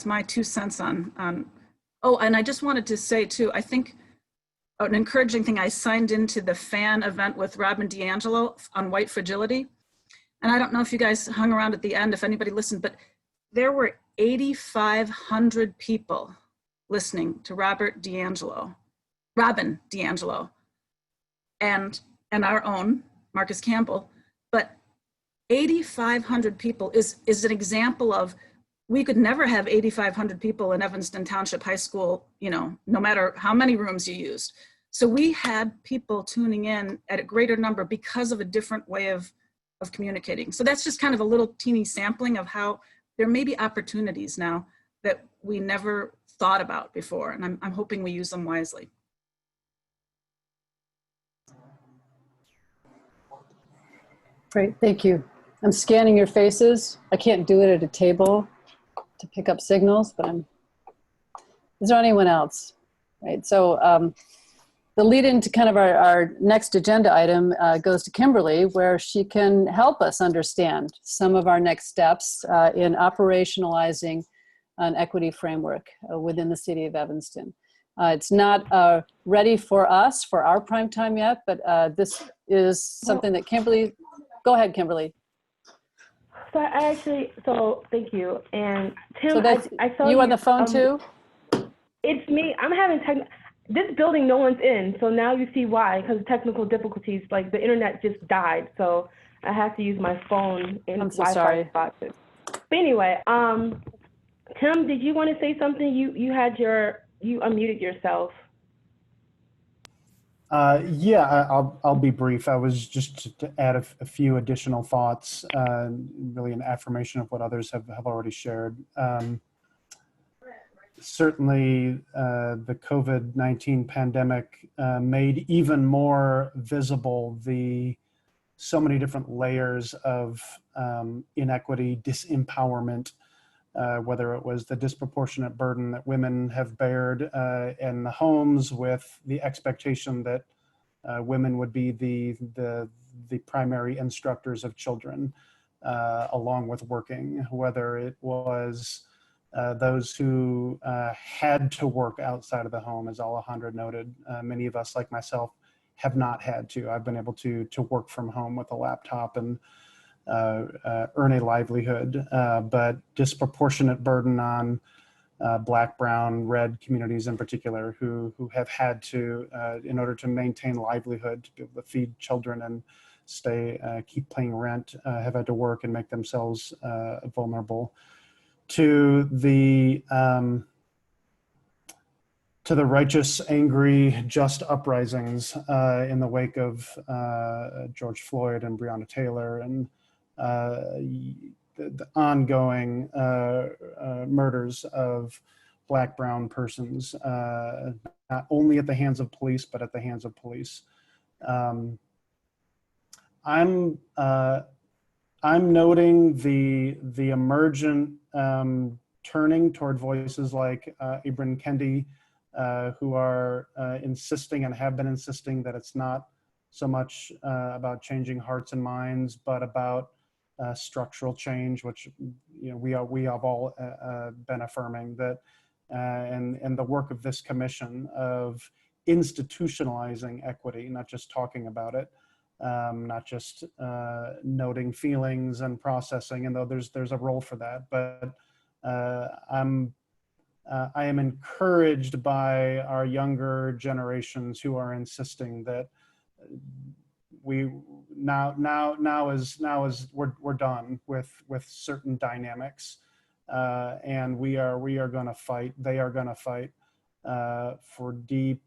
my 2 cents on. Oh, and I just wanted to say too, I think an encouraging thing, I signed into the fan event with Robin DiAngelo on white fragility. And I don't know if you guys hung around at the end, if anybody listened, but there were 8,500 people listening to Robin DiAngelo, and our own Marcus Campbell. But 8,500 people is an example of, we could never have 8,500 people in Evanston Township High School, no matter how many rooms you used. So we had people tuning in at a greater number because of a different way of communicating. So that's just kind of a little teeny sampling of how there may be opportunities now that we never thought about before. And I'm hoping we use them wisely. Great, thank you. I'm scanning your faces. I can't do it at a table to pick up signals, but is there anyone else? Right, so the lead into kind of our next agenda item goes to Kimberly, where she can help us understand some of our next steps in operationalizing an equity framework within the city of Evanston. It's not ready for us for our prime time yet, but this is something that Kimberly, go ahead, Kimberly. So thank you. And Tim, so that's, I saw you on the phone too? It's me. I'm having this building, no one's in. So now you see why, because of technical difficulties, like the internet just died. So I have to use my phone in Wi-Fi spots. But anyway, Tim, did you want to say something? You unmuted yourself. Yeah, I'll be brief. I was just to add a few additional thoughts, really an affirmation of what others have already shared. Certainly, the COVID-19 pandemic made even more visible so many different layers of inequity, disempowerment, whether it was the disproportionate burden that women have bared in the homes, with the expectation that women would be the primary instructors of children, along with working, whether it was those who had to work outside of the home, as Alejandra noted. Many of us, like myself, have not had to. I've been able to work from home with a laptop and earn a livelihood, but disproportionate burden on Black, Brown, Red communities in particular, who have had to, in order to maintain livelihood, to be able to feed children and keep paying rent, have had to work and make themselves vulnerable to the righteous, angry, just uprisings in the wake of George Floyd and Breonna Taylor, and the ongoing murders of Black, Brown persons, not only at the hands of police, but at the hands of police. I'm noting the emergent turning toward voices like Ibram Kendi, who are insisting and have been insisting that it's not so much about changing hearts and minds, but about structural change, which we have all been affirming, that and the work of this commission of institutionalizing equity, not just talking about it, not just noting feelings and processing, and though there's a role for that, but I am encouraged by our younger generations who are insisting that we're done with certain dynamics, and we are going to fight. They are going to fight for deep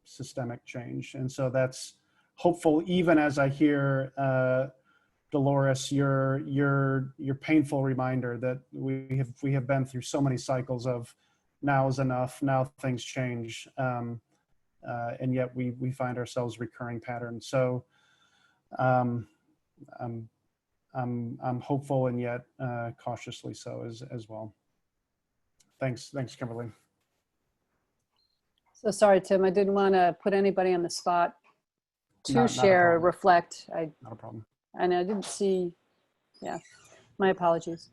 systemic change, and so that's hopeful. Even as I hear Delores, your painful reminder that we have been through so many cycles of now is enough, now things change, and yet we find ourselves recurring patterns. So I'm hopeful, and yet cautiously so as well. Thanks, Kimberly. So sorry, Tim, I didn't want to put anybody on the spot to Not a share, problem. reflect. Not a problem. And I didn't see, yeah, my apologies.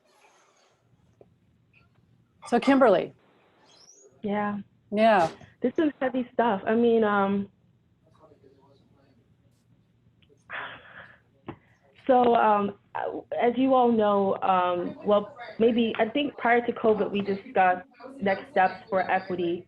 So Kimberly. Yeah. Yeah. This is heavy stuff. I mean, as you all know, well, maybe I think prior to COVID, we discussed next steps for equity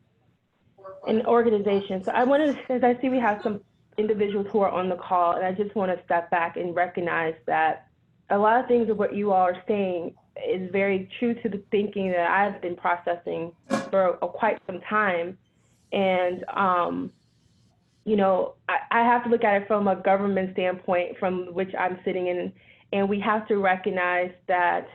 in organizations. So I wanted to, as I see we have some individuals who are on the call, and I just want to step back and recognize that a lot of things of what you all are saying is very true to the thinking that I've been processing for quite some time. And, you know, I have to look at it from a government standpoint from which I'm sitting in, and we have to recognize that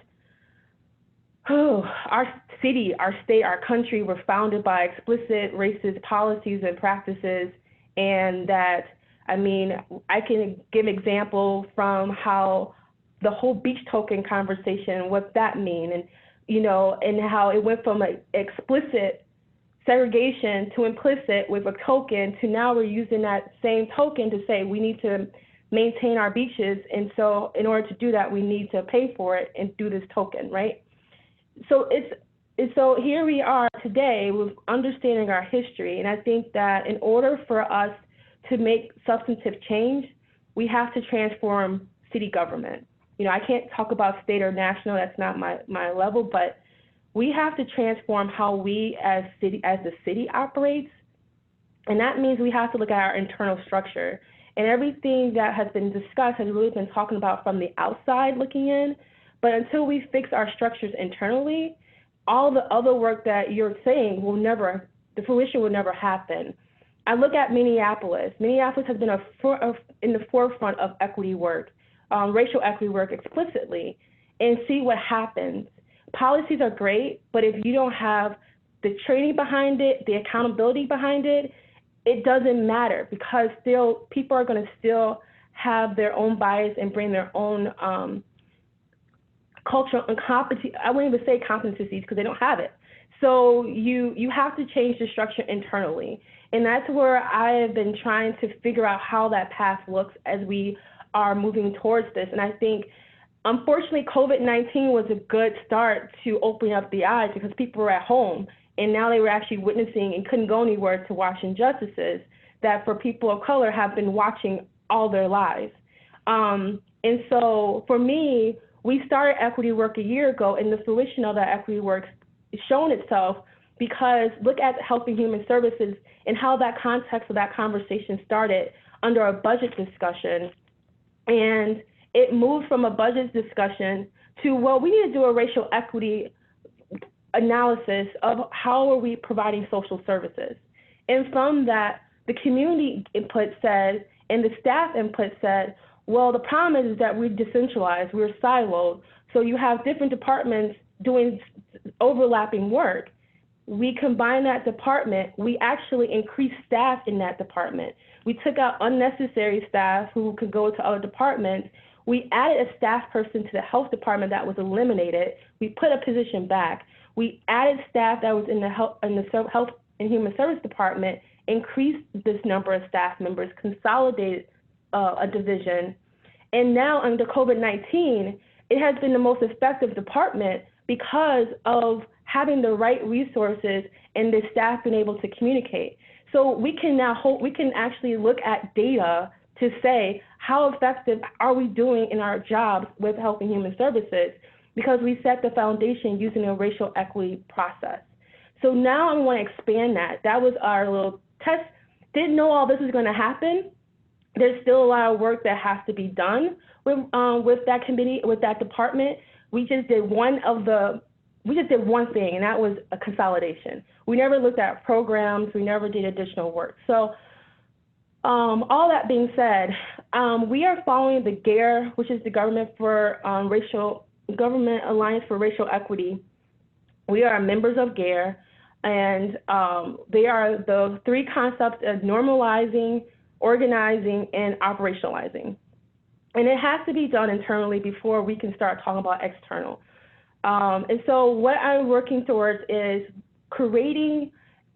our city, our state, our country were founded by explicit racist policies and practices, and that, I mean, I can give example from how the whole beach token conversation, what that mean, and, you know, and how it went from an explicit segregation to implicit with a token to now we're using that same token to say we need to maintain our beaches. And so in order to do that, we need to pay for it and do this token, right? So so here we are today with understanding our history. And I think that in order for us to make substantive change, we have to transform city government. You know, I can't talk about state or national, that's not my level, but we have to transform how we as the city operates. And that means we have to look at our internal structure. And everything that has been discussed has really been talking about from the outside looking in. But until we fix our structures internally, all the other work that you're saying the fruition will never happen. I look at Minneapolis. Minneapolis has been in the forefront of equity work, racial equity work explicitly, and see what happens. Policies are great, but if you don't have the training behind it, the accountability behind it, it doesn't matter, because still people are going to still have their own bias and bring their own cultural incompetency. I wouldn't even say competencies because they don't have it. So you have to change the structure internally. And that's where I have been trying to figure out how that path looks as we are moving towards this. And I think, unfortunately, COVID-19 was a good start to opening up the eyes because people were at home. And now they were actually witnessing and couldn't go anywhere to watch injustices that for people of color have been watching all their lives. And so for me, we started equity work a year ago, and the fruition of that equity work is shown itself because look at Health and Human Services and how that context of that conversation started under a budget discussion. And it moved from a budget discussion to, well, we need to do a racial equity analysis of how are we providing social services. And from that, the community input said, and the staff input said, well, the problem is that we're decentralized, we're siloed. So you have different departments doing overlapping work. We combine that department, we actually increased staff in that department. We took out unnecessary staff who could go to other departments. We added a staff person to the health department that was eliminated. We put a position back. We added staff that was in the health and human service department, increased this number of staff members, consolidated a division. And now under COVID-19, it has been the most effective department because of having the right resources and the staff being able to communicate. So we can actually look at data to say how effective are we doing in our jobs with Health and Human Services, because we set the foundation using a racial equity process. So now I want to expand that. That was our little test. Didn't know all this was going to happen. There's still a lot of work that has to be done with that committee, with that department. We just did one thing, and that was a consolidation. We never looked at programs. We never did additional work. So all that being said, we are following the GARE, which is the Government Alliance for Racial Equity. We are members of GARE, and they are the three concepts of normalizing, organizing, and operationalizing. And it has to be done internally before we can start talking about external. And so what I'm working towards is creating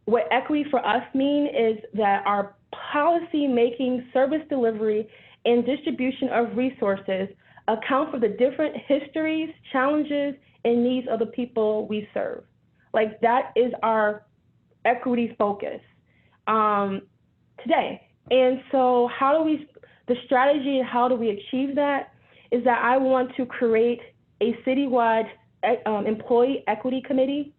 what equity for us mean is that our policy making, service delivery, and distribution of resources account for the different histories, challenges, and needs of the people we serve. Like that is our equity focus today. And so the strategy and how do we achieve that is that I want to create a citywide employee equity committee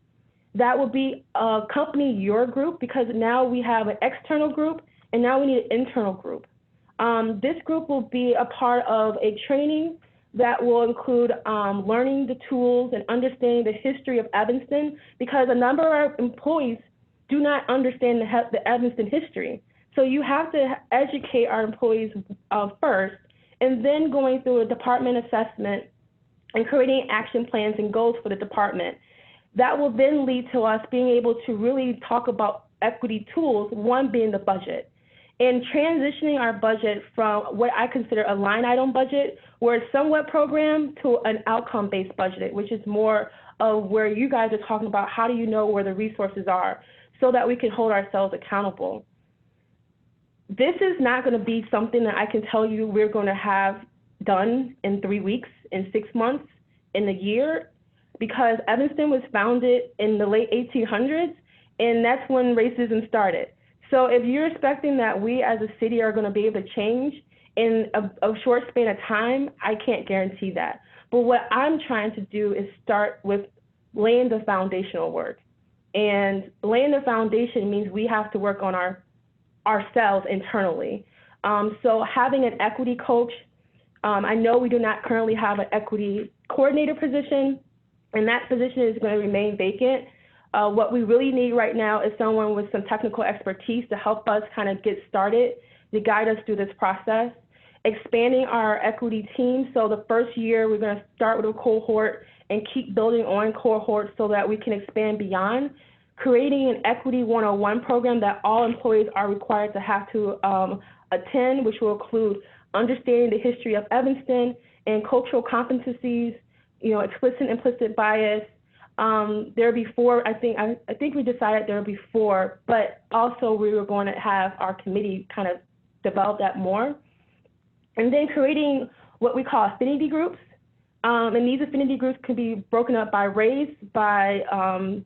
that will be accompany your group, because now we have an external group and now we need an internal group. This group will be a part of a training that will include learning the tools and understanding the history of Evanston, because a number of our employees do not understand the Evanston history. So you have to educate our employees first, and then going through a department assessment and creating action plans and goals for the department. That will then lead to us being able to really talk about equity tools, one being the budget. And transitioning our budget from what I consider a line item budget, where it's somewhat programmed, to an outcome-based budget, which is more of where you guys are talking about how do you know where the resources are so that we can hold ourselves accountable. This is not going to be something that I can tell you we're going to have done in 3 weeks, in 6 months, in a year, because Evanston was founded in the late 1800s, and that's when racism started. So if you're expecting that we as a city are going to be able to change in a short span of time, I can't guarantee that. But what I'm trying to do is start with laying the foundational work. And laying the foundation means we have to work on ourselves internally. So having an equity coach, I know we do not currently have an equity coordinator position, and that position is going to remain vacant. What we really need right now is someone with some technical expertise to help us kind of get started, to guide us through this process. Expanding our equity team. So the first year, we're going to start with a cohort and keep building on cohorts so that we can expand beyond. Creating an Equity 101 program that all employees are required to have to attend, which will include understanding the history of Evanston and cultural competencies, explicit and implicit bias. There will be 4, I think we decided there will be 4, but also we were going to have our committee kind of develop that more. And then creating what we call affinity groups. And these affinity groups can be broken up by race, by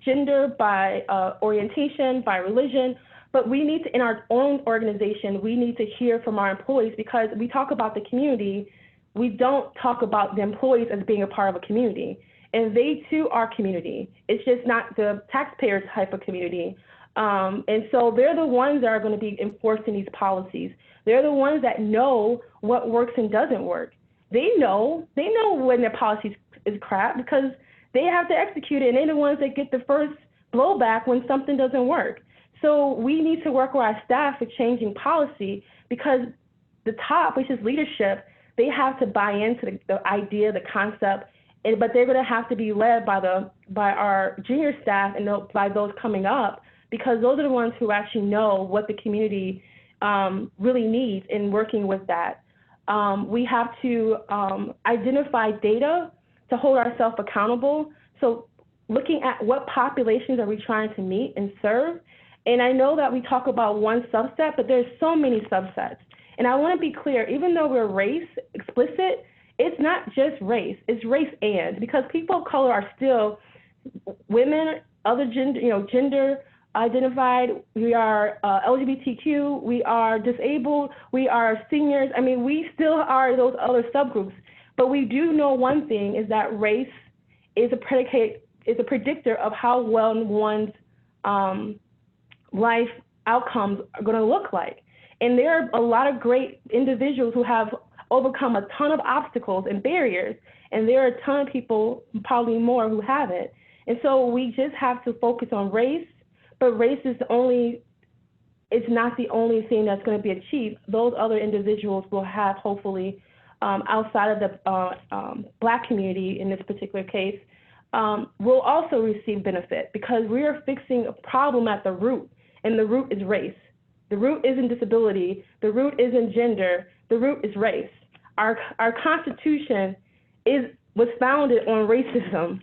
gender, by orientation, by religion. But we need to, in our own organization, we need to hear from our employees, because we talk about the community. We don't talk about the employees as being a part of a community. And they too are community. It's just not the taxpayers type of community. And so they're the ones that are going to be enforcing these policies. They're the ones that know what works and doesn't work. They know when their policy is crap, because they have to execute it, and they're the ones that get the first blowback when something doesn't work. So we need to work with our staff with changing policy, because the top, which is leadership, they have to buy into the idea, the concept, but they're going to have to be led by our junior staff and by those coming up, because those are the ones who actually know what the community really needs in working with that. We have to identify data to hold ourselves accountable. So looking at what populations are we trying to meet and serve. And I know that we talk about one subset, but there's so many subsets. And I want to be clear, even though we're race explicit, it's not just race, it's race and, because people of color are still women, other gender, gender identified, we are LGBTQ, we are disabled, we are seniors. I mean, we still are those other subgroups. But we do know one thing, is that race is a predictor of how well one's life outcomes are going to look like. And there are a lot of great individuals who have overcome a ton of obstacles and barriers, and there are a ton of people, probably more, who haven't. And so we just have to focus on race, but race is it's not the only thing that's going to be achieved. Those other individuals will have, hopefully, outside of the Black community in this particular case, will also receive benefit, because we are fixing a problem at the root, and the root is race. The root isn't disability, the root isn't gender, the root is race. Our Constitution was founded on racism.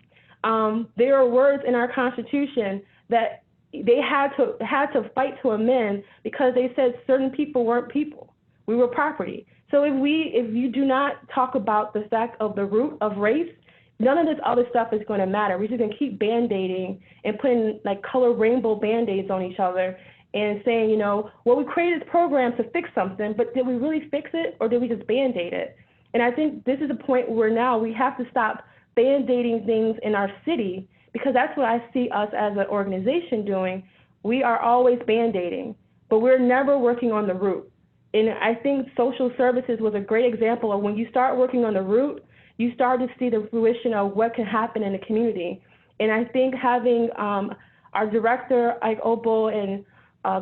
There are words in our Constitution that they had to fight to amend because they said certain people weren't people. We were property. So if you do not talk about the fact of the root of race, none of this other stuff is going to matter. We're just going to keep band-aiding and putting like color rainbow band-aids on each other and saying, you know, well, we created this program to fix something, but did we really fix it or did we just band-aid it? And I think this is a point where now we have to stop band-aiding things in our city, because that's what I see us as an organization doing. We are always band-aiding, but we're never working on the root. And I think social services was a great example of when you start working on the root, you start to see the fruition of what can happen in the community. And I think having our director, Ike Opal, and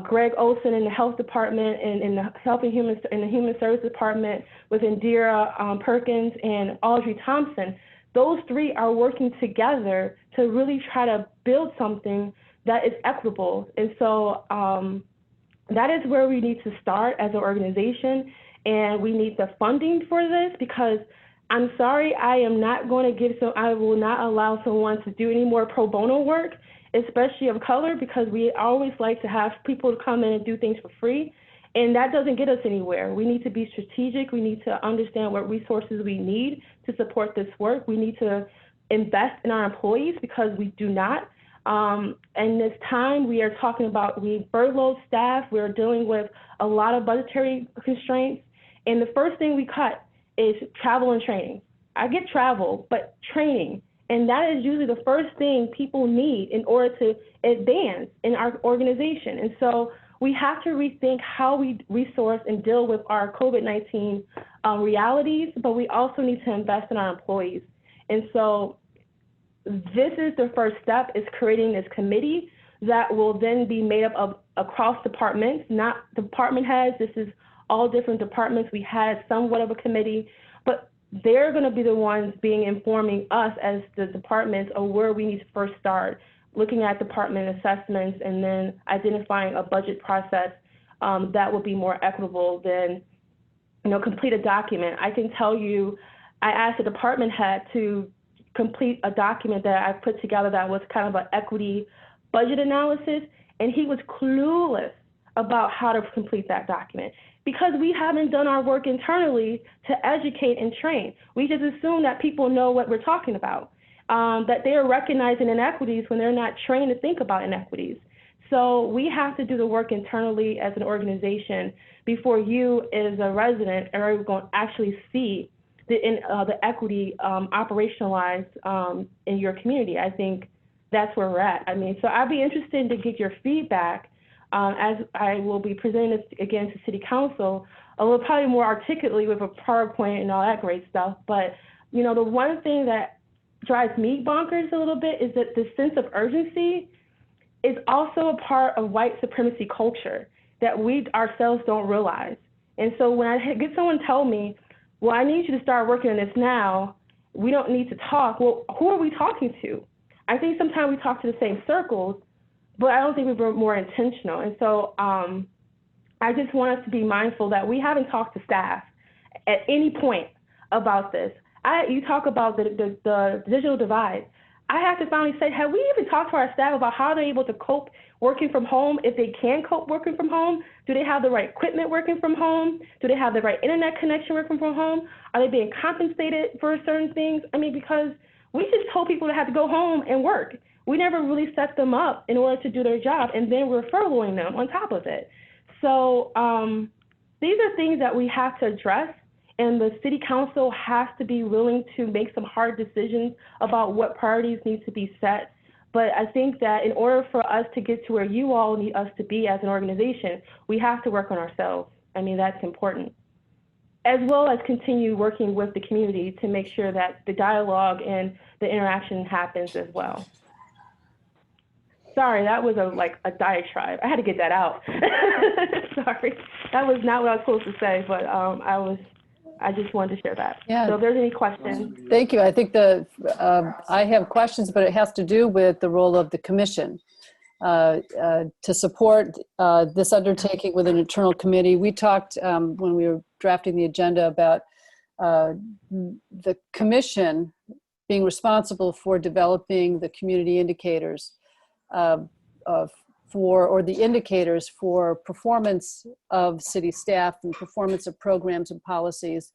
Greg Olson in the health department and in the human services department with Indira Perkins and Audrey Thompson, those three are working together to really try to build something that is equitable. And so that is where we need to start as an organization, and we need the funding for this, because I'm sorry, I am not going to I will not allow someone to do any more pro bono work, especially of color, because we always like to have people to come in and do things for free, and that doesn't get us anywhere. We need to be strategic. We need to understand what resources we need to support this work. We need to invest in our employees, because we do not. And this time we are talking about, we furloughed staff, we're dealing with a lot of budgetary constraints. And the first thing we cut is travel and training. I get travel, but training. And that is usually the first thing people need in order to advance in our organization. And so we have to rethink how we resource and deal with our COVID-19 realities, but we also need to invest in our employees. And so this is the first step, is creating this committee that will then be made up of across departments, not department heads. This is all different departments. We had somewhat of a committee, but they're going to be the ones informing us as the departments of where we need to first start, looking at department assessments and then identifying a budget process that will be more equitable than, you know, complete a document. I can tell you, I asked the department head to complete a document that I put together that was kind of an equity budget analysis, and he was clueless about how to complete that document because we haven't done our work internally to educate and train. We just assume that people know what we're talking about, that they are recognizing inequities when they're not trained to think about inequities. So we have to do the work internally as an organization before you as a resident are going to actually see the equity operationalized in your community. I think that's where we're at. I mean, so I'd be interested to get your feedback as I will be presenting this again to City Council, a little probably more articulately with a PowerPoint and all that great stuff. But, you know, the one thing that drives me bonkers a little bit is that the sense of urgency is also a part of white supremacy culture that we ourselves don't realize. And so when I get someone tell me, well, I need you to start working on this now, we don't need to talk. Well, who are we talking to? I think sometimes we talk to the same circles, but I don't think we were more intentional. And so I just want us to be mindful that we haven't talked to staff at any point about this. You talk about the digital divide. I have to finally say, have we even talked to our staff about how they're able to cope working from home? If they can cope working from home, do they have the right equipment working from home? Do they have the right internet connection working from home? Are they being compensated for certain things? I mean, because we just told people to have to go home and work. We never really set them up in order to do their job, and then we're furloughing them on top of it. So these are things that we have to address. And the City Council has to be willing to make some hard decisions about what priorities need to be set. But I think that in order for us to get to where you all need us to be as an organization, we have to work on ourselves. I mean, that's important. As well as continue working with the community to make sure that the dialogue and the interaction happens as well. Sorry, that was a diatribe. I had to get that out. Sorry, that was not what I was supposed to say, but I just wanted to share that. Yeah. So if there's any questions. Thank you. I think I have questions, but it has to do with the role of the commission to support this undertaking with an internal committee. We talked when we were drafting the agenda about the commission being responsible for developing the community indicators of or the indicators for performance of city staff and performance of programs and policies,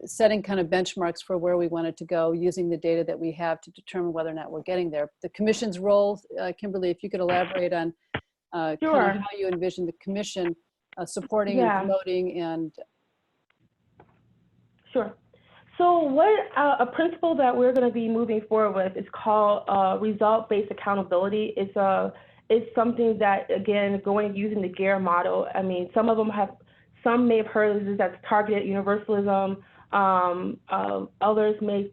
setting kind of benchmarks for where we wanted to go using the data that we have to determine whether or not we're getting there. The commission's role, Kimberly, if you could elaborate on kind of how you envision the commission supporting and promoting and. Sure. So what a principle that we're going to be moving forward with is called result-based accountability. It's something that, again, using the GARE model. I mean, some may have heard of this as targeted universalism. Others may,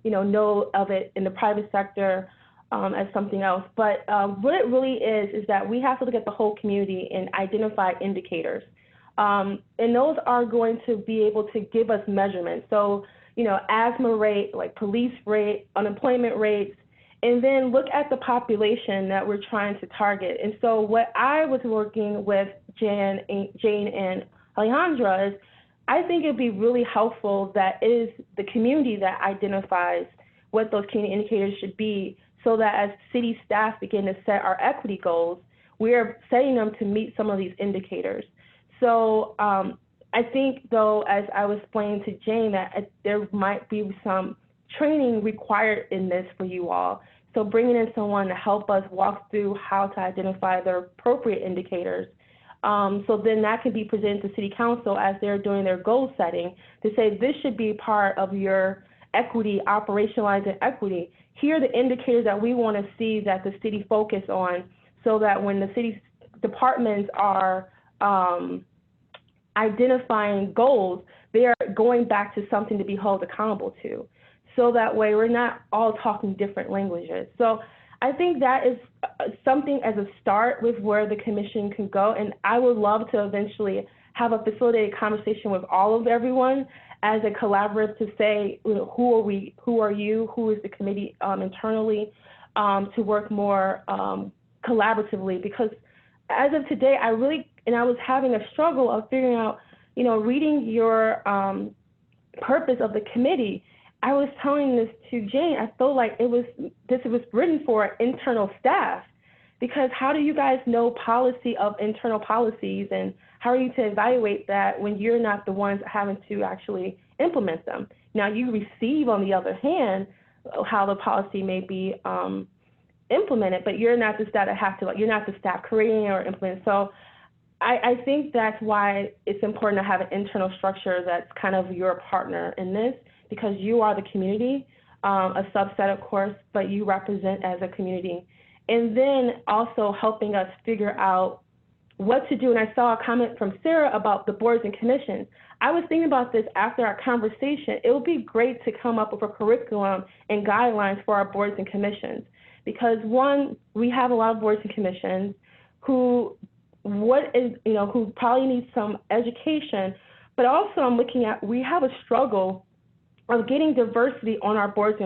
know of it in the private sector as something else. But what it really is that we have to look at the whole community and identify indicators. And those are going to be able to give us measurements. So, asthma rate, like police rate, unemployment rates, and then look at the population that we're trying to target. And so what I was working with Jane and Alejandra is, I think it'd be really helpful that it is the community that identifies what those community indicators should be, so that as city staff begin to set our equity goals, we're setting them to meet some of these indicators. So I think, though, as I was explaining to Jane, that there might be some training required in this for you all. So bringing in someone to help us walk through how to identify the appropriate indicators. So then that can be presented to City Council as they're doing their goal setting to say this should be part of your equity, operationalizing equity. Here are the indicators that we want to see that the city focus on, so that when the city departments are identifying goals, they are going back to something to be held accountable to. So that way we're not all talking different languages. So I think that is something as a start with where the commission can go. And I would love to eventually have a facilitated conversation with everyone as a collaborative to say, who are we, who are you, who is the committee internally, to work more collaboratively. Because as of today, I was having a struggle of figuring out, reading your purpose of the committee. I was telling this to Jane, I feel like this was written for internal staff, because how do you guys know policy of internal policies, and how are you to evaluate that when you're not the ones having to actually implement them? Now you receive, on the other hand, how the policy may be implemented, but you're not the staff that you're not the staff creating or implementing. So I think that's why it's important to have an internal structure that's kind of your partner in this, because you are the community, a subset, of course, but you represent as a community. And then also helping us figure out what to do. And I saw a comment from Sarah about the boards and commissions. I was thinking about this after our conversation. It would be great to come up with a curriculum and guidelines for our boards and commissions, because one, we have a lot of boards and commissions who probably need some education, but also I'm looking at, we have a struggle of getting diversity on our boards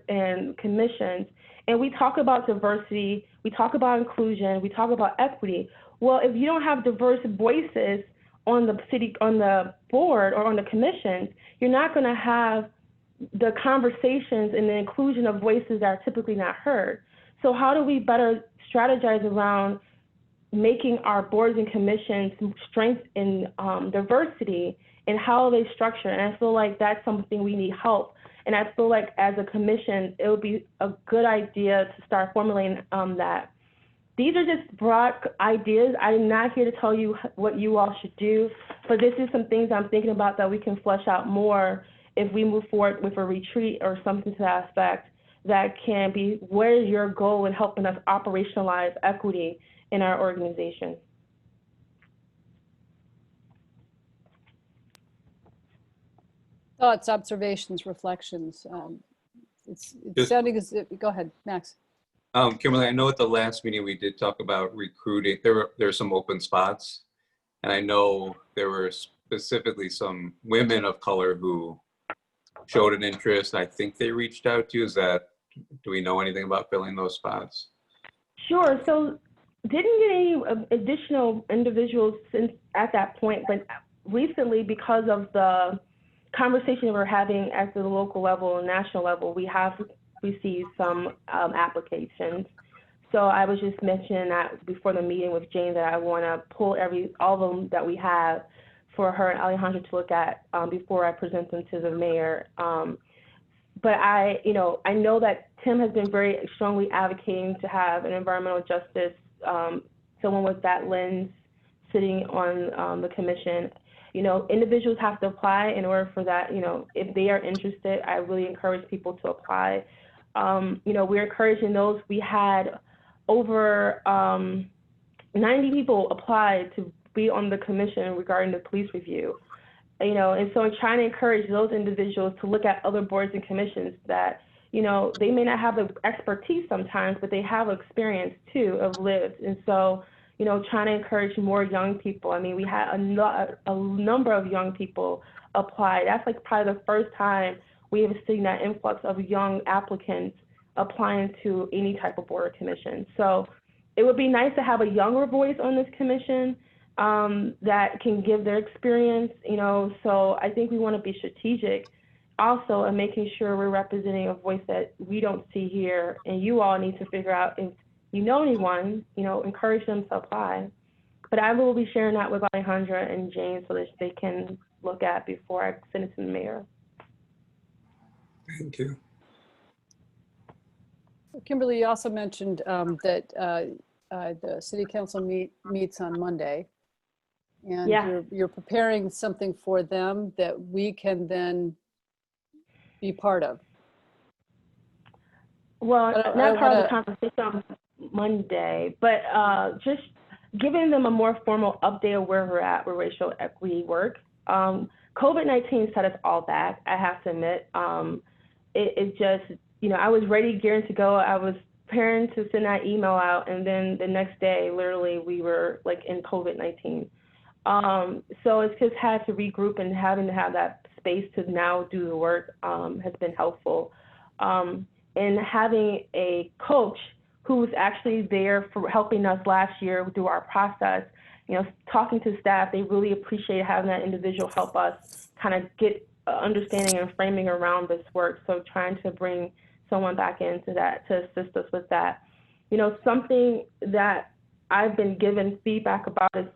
and commissions. And we talk about diversity, we talk about inclusion, we talk about equity. Well, if you don't have diverse voices on the board or on the commissions, you're not going to have the conversations and the inclusion of voices that are typically not heard. So how do we better strategize around making our boards and commissions strength in diversity, and how are they structured? And I feel like that's something we need help. And I feel like as a commission, it would be a good idea to start formulating that. These are just broad ideas. I'm not here to tell you what you all should do, but this is some things I'm thinking about that we can flesh out more if we move forward with a retreat or something to that effect, that can be, where is your goal in helping us operationalize equity in our organization? Thoughts, observations, reflections. It's sounding as if, go ahead, Max. Kimberly, I know at the last meeting we did talk about recruiting. There are some open spots, and I know there were specifically some women of color who showed an interest. I think they reached out to you. Do we know anything about filling those spots? Sure. So didn't get any additional individuals since at that point, but recently, because of the conversation we're having at the local level and national level, we have received some applications. So I was just mentioning that before the meeting with Jane, that I want to pull all of them that we have for her and Alejandra to look at before I present them to the mayor. But I know that Tim has been very strongly advocating to have an environmental justice, someone with that lens sitting on the commission. Individuals have to apply in order for that. If they are interested, I really encourage people to apply. We're encouraging those. We had over 90 people applied to be on the commission regarding the police review. And so I'm trying to encourage those individuals to look at other boards and commissions that, they may not have the expertise sometimes, but they have experience too of lived. And so, trying to encourage more young people. I mean, we had a number of young people apply. That's like probably the first time we have seen that influx of young applicants applying to any type of board or commission. So it would be nice to have a younger voice on this commission that can give their experience, so I think we want to be strategic also in making sure we're representing a voice that we don't see here, and you all need to figure out if you know anyone, encourage them to apply. But I will be sharing that with Alejandra and Jane so that they can look at before I send it to the mayor. Thank you. Kimberly, you also mentioned that the city council meets on Monday, and you're preparing something for them that we can then be part of. Well, not part of the conversation on Monday, but just giving them a more formal update of where we're at with racial equity work. COVID-19 set us all back, I have to admit. It just, I was ready, gearing to go. I was preparing to send that email out, and then the next day, literally, we were like in COVID-19. So it's just had to regroup, and having to have that space to now do the work has been helpful. And having a coach who was actually there for helping us last year through our process, talking to staff, they really appreciate having that individual help us kind of get understanding and framing around this work. So trying to bring someone back into that to assist us with that. Something that I've been given feedback about is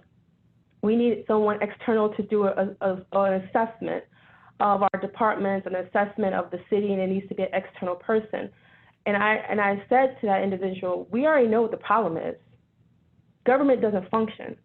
we need someone external to do an assessment of our departments, an assessment of the city, and it needs to be an external person. And I said to that individual, we already know what the problem is. Government doesn't function.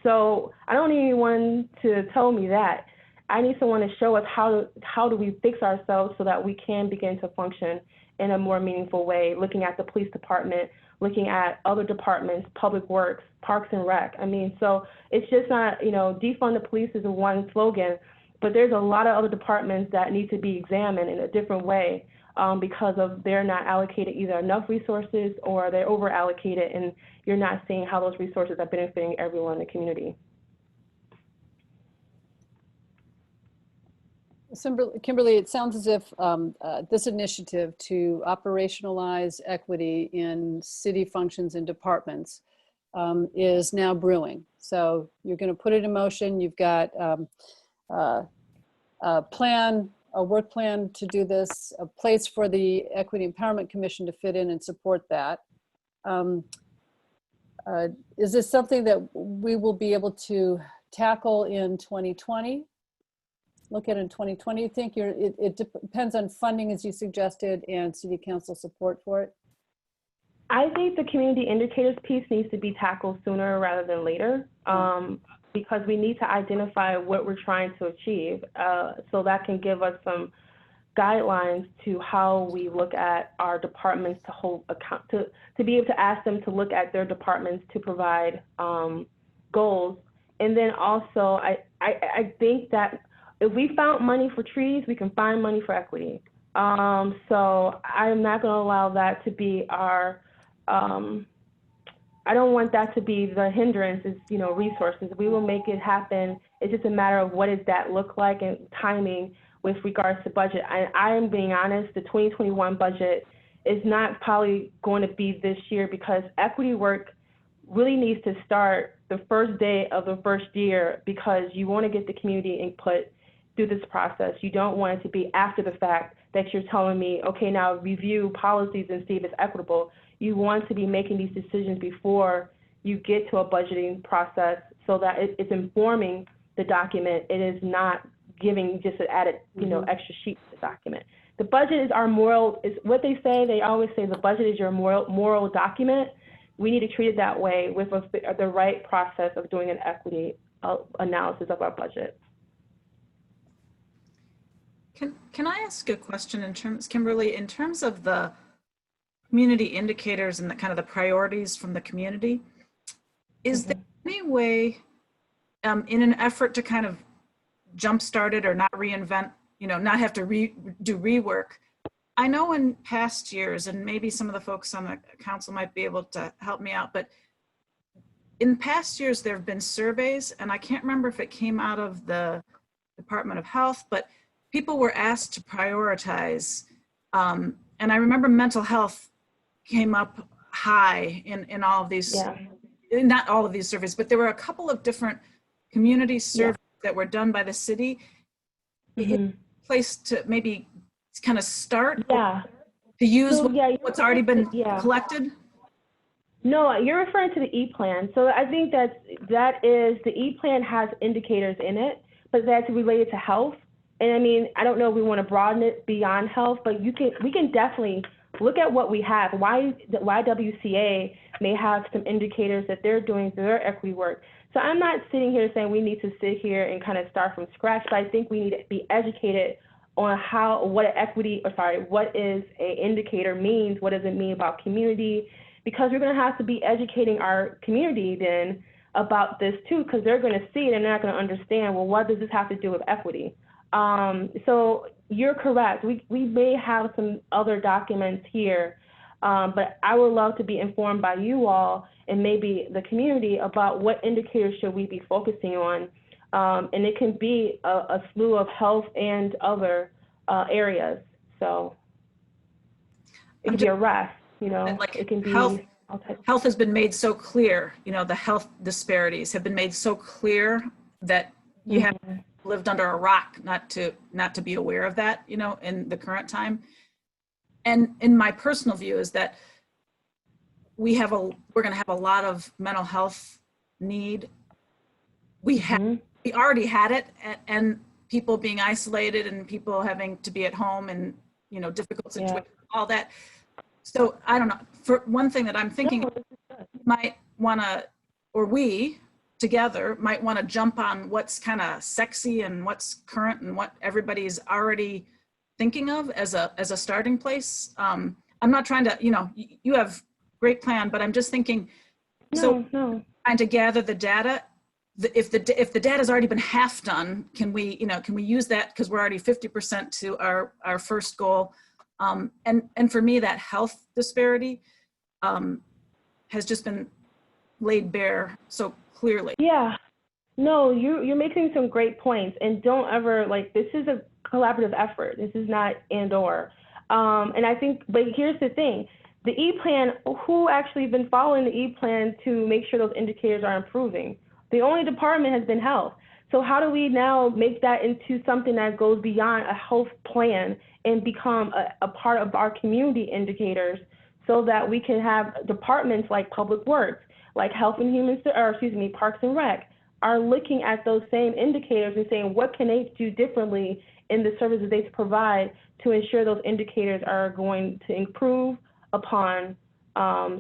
So I don't need anyone to tell me that. I need someone to show us how do we fix ourselves so that we can begin to function in a more meaningful way, looking at the police department, looking at other departments, public works, parks and rec. I mean, so it's just not, defund the police is one slogan, but there's a lot of other departments that need to be examined in a different way because of they're not allocated either enough resources or they're over allocated, and you're not seeing how those resources are benefiting everyone in the community. Kimberly, it sounds as if this initiative to operationalize equity in city functions and departments is now brewing. So you're going to put it in motion. You've got a work plan to do this, a place for the Equity Empowerment Commission to fit in and support that. Is this something that we will be able to tackle in 2020? Look at in 2020, you think it depends on funding, as you suggested, and city council support for it? I think the community indicators piece needs to be tackled sooner rather than later because we need to identify what we're trying to achieve. So that can give us some guidelines to how we look at our departments to hold account, to be able to ask them to look at their departments to provide goals. And then also, I think that if we found money for trees, we can find money for equity. So I'm not going to allow that to be our, I don't want that to be the hindrance, is, resources. We will make it happen. It's just a matter of what does that look like and timing with regards to budget. I am being honest, the 2021 budget is not probably going to be this year because equity work really needs to start the first day of the first year because you want to get the community input through this process. You don't want it to be after the fact that you're telling me, okay, now review policies and see if it's equitable. you want to be making these decisions before you get to a budgeting process so that it's informing the document. It is not giving just an added, extra sheet to the document. The budget is our moral, is what they say. They always say the budget is your moral document. We need to treat it that way with the right process of doing an equity analysis of our budget. Can I ask a question Kimberly, in terms of the community indicators and the kind of the priorities from the community? Is there any way, in an effort to kind of jumpstart it or not reinvent, not have to do rework? I know in past years, and maybe some of the folks on the council might be able to help me out, but in past years, there have been surveys, and I can't remember if it came out of the Department of Health, but people were asked to prioritize. And I remember mental health came up high in all of these, not all of these surveys, but there were a couple of different community surveys that were done by the city. Place to maybe kind of start to use what's already been collected? No, you're referring to the E-Plan. So I think that is, the E-Plan has indicators in it, but that's related to health. And I mean, I don't know if we want to broaden it beyond health, but we can definitely look at what we have. Why the YWCA may have some indicators that they're doing through their equity work. So I'm not sitting here saying we need to sit here and kind of start from scratch, but I think we need to be educated on what is an indicator means, what does it mean about community, because we're going to have to be educating our community then about this too, because they're going to see it and they're not going to understand, well, what does this have to do with equity? So you're correct. We may have some other documents here, but I would love to be informed by you all and maybe the community about what indicators should we be focusing on. And it can be a slew of health and other areas. So it can be arrest, like it can be health has been made so clear, the health disparities have been made so clear that you have lived under a rock not to be aware of that, in the current time. And in my personal view is that we're going to have a lot of mental health need. We already had it, and people being isolated and people having to be at home and, difficult situations, all that. So I don't know, for one thing that I'm thinking might want to, or we together might want to jump on what's kind of sexy and what's current and what everybody's already thinking of as a starting place. I'm not trying to, you have great plan, but I'm just thinking, trying to gather the data. If the data has already been half done, can we use that, because we're already 50% to our first goal. And for me, that health disparity has just been laid bare so clearly. Yeah, no, you're making some great points, and don't ever, this is a collaborative effort. This is not and or. And I think, but here's the thing, the E-Plan, who actually been following the E-Plan to make sure those indicators are improving? The only department has been health. So how do we now make that into something that goes beyond a health plan and become a part of our community indicators, so that we can have departments like Public Works, like Health and Parks and Rec, are looking at those same indicators and saying, what can they do differently in the services they provide to ensure those indicators are going to improve upon.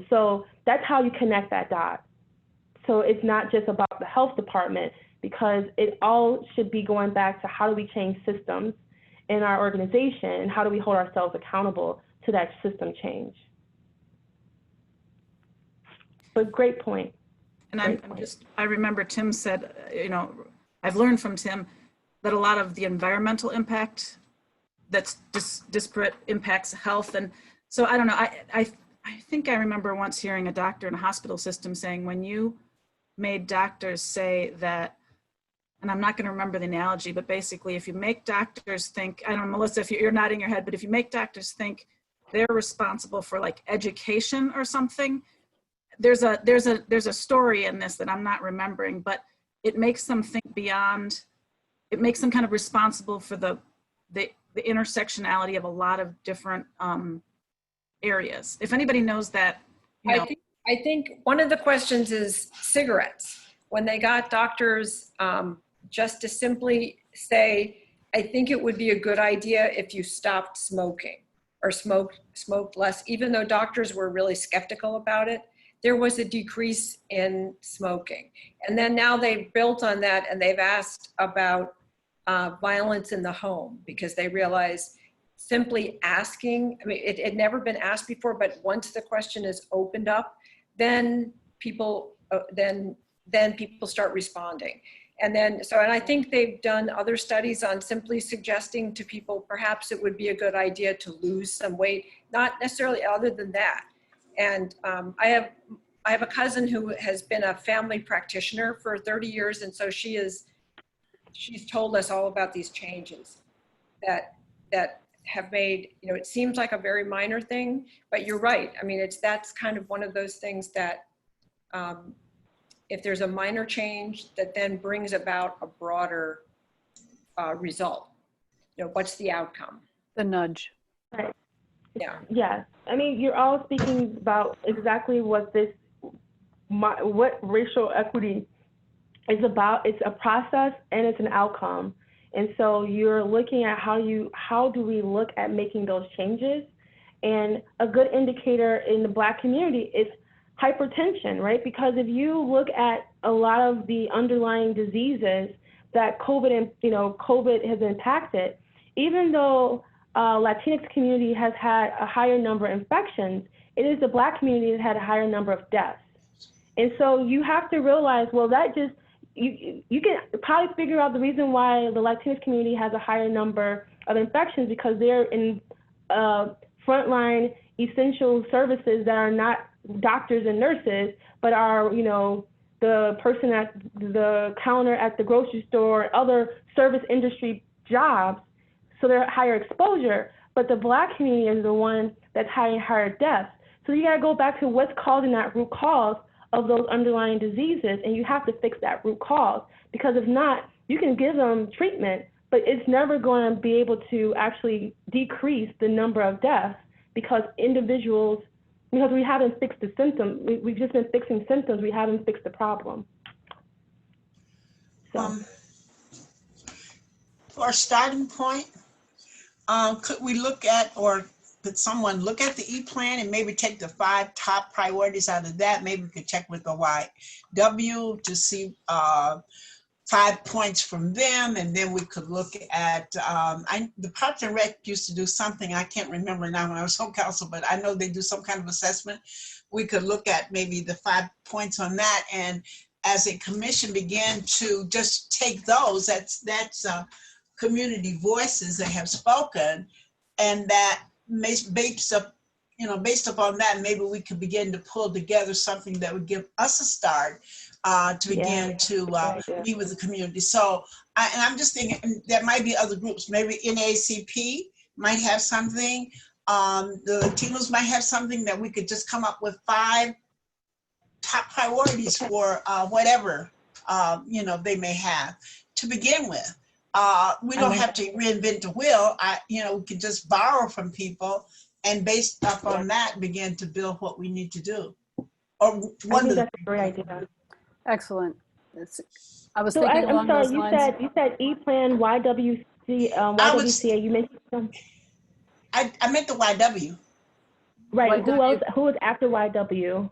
So that's how you connect that dot. So it's not just about the health department, because it all should be going back to how do we change systems in our organization and how do we hold ourselves accountable to that system change. But great point. And I remember Tim said, I've learned from Tim that a lot of the environmental impact that's disparate impacts health. And so I don't know, I think I remember once hearing a doctor in a hospital system saying, when you made doctors say that, and I'm not going to remember the analogy, but basically if you make doctors think, I don't know, Melissa, if you're nodding your head, but if you make doctors think they're responsible for education or something, there's a story in this that I'm not remembering, but it makes them think beyond, it makes them kind of responsible for the intersectionality of a lot of different areas. If anybody knows that I think one of the questions is cigarettes. When they got doctors just to simply say, I think it would be a good idea if you stopped smoking or smoked less, even though doctors were really skeptical about it, there was a decrease in smoking. And then now they've built on that and they've asked about violence in the home because they realize simply asking, I mean, it had never been asked before, but once the question is opened up, then people people start responding. And I think they've done other studies on simply suggesting to people, perhaps it would be a good idea to lose some weight, not necessarily other than that. And I have a cousin who has been a family practitioner for 30 years. And so she's told us all about these changes that have made, it seems like a very minor thing, but you're right. I mean, that's kind of one of those things that if there's a minor change that then brings about a broader result, what's the outcome? The nudge. Right. Yeah. Yeah. I mean, you're all speaking about exactly what what racial equity is about. It's a process and it's an outcome. And so you're looking at how do we look at making those changes? And a good indicator in the Black community is hypertension, right? Because if you look at a lot of the underlying diseases that COVID has impacted, even though Latinx community has had a higher number of infections, it is the Black community that had a higher number of deaths. And so you have to realize, well, that just, you can probably figure out the reason why the Latinx community has a higher number of infections because they're in frontline essential services that are not doctors and nurses, but are, the person at the counter at the grocery store, other service industry jobs. So they're higher exposure, but the Black community is the one that's having higher deaths. So you gotta go back to what's causing that root cause of those underlying diseases, and you have to fix that root cause, because if not, you can give them treatment, but it's never going to be able to actually decrease the number of deaths because we haven't fixed the symptom. We've just been fixing symptoms. We haven't fixed the problem. So. For a starting point, could we look at, or could someone look at the E-plan and maybe take the 5 top priorities out of that? Maybe we could check with the YW to see 5 points from them, and then we could look at, the Parks and Rec used to do something, I can't remember now when I was on council, but I know they do some kind of assessment. We could look at maybe the 5 points on that, and as a commission begin to just take those, that's community voices that have spoken, and that based upon that, maybe we could begin to pull together something that would give us a start to begin to meet with the community. So, I'm just thinking there might be other groups. Maybe NAACP might have something. The Latinos might have something that we could just come up with 5 top priorities for whatever they may have to begin with. We don't have to reinvent the wheel. We can just borrow from people and based upon that begin to build what we need to do. Or I think that's a great idea. Excellent. I was thinking along those lines. You said E-plan, YWCA. You mentioned some. I meant the YW. Right. YW. Who else? Who was after YW?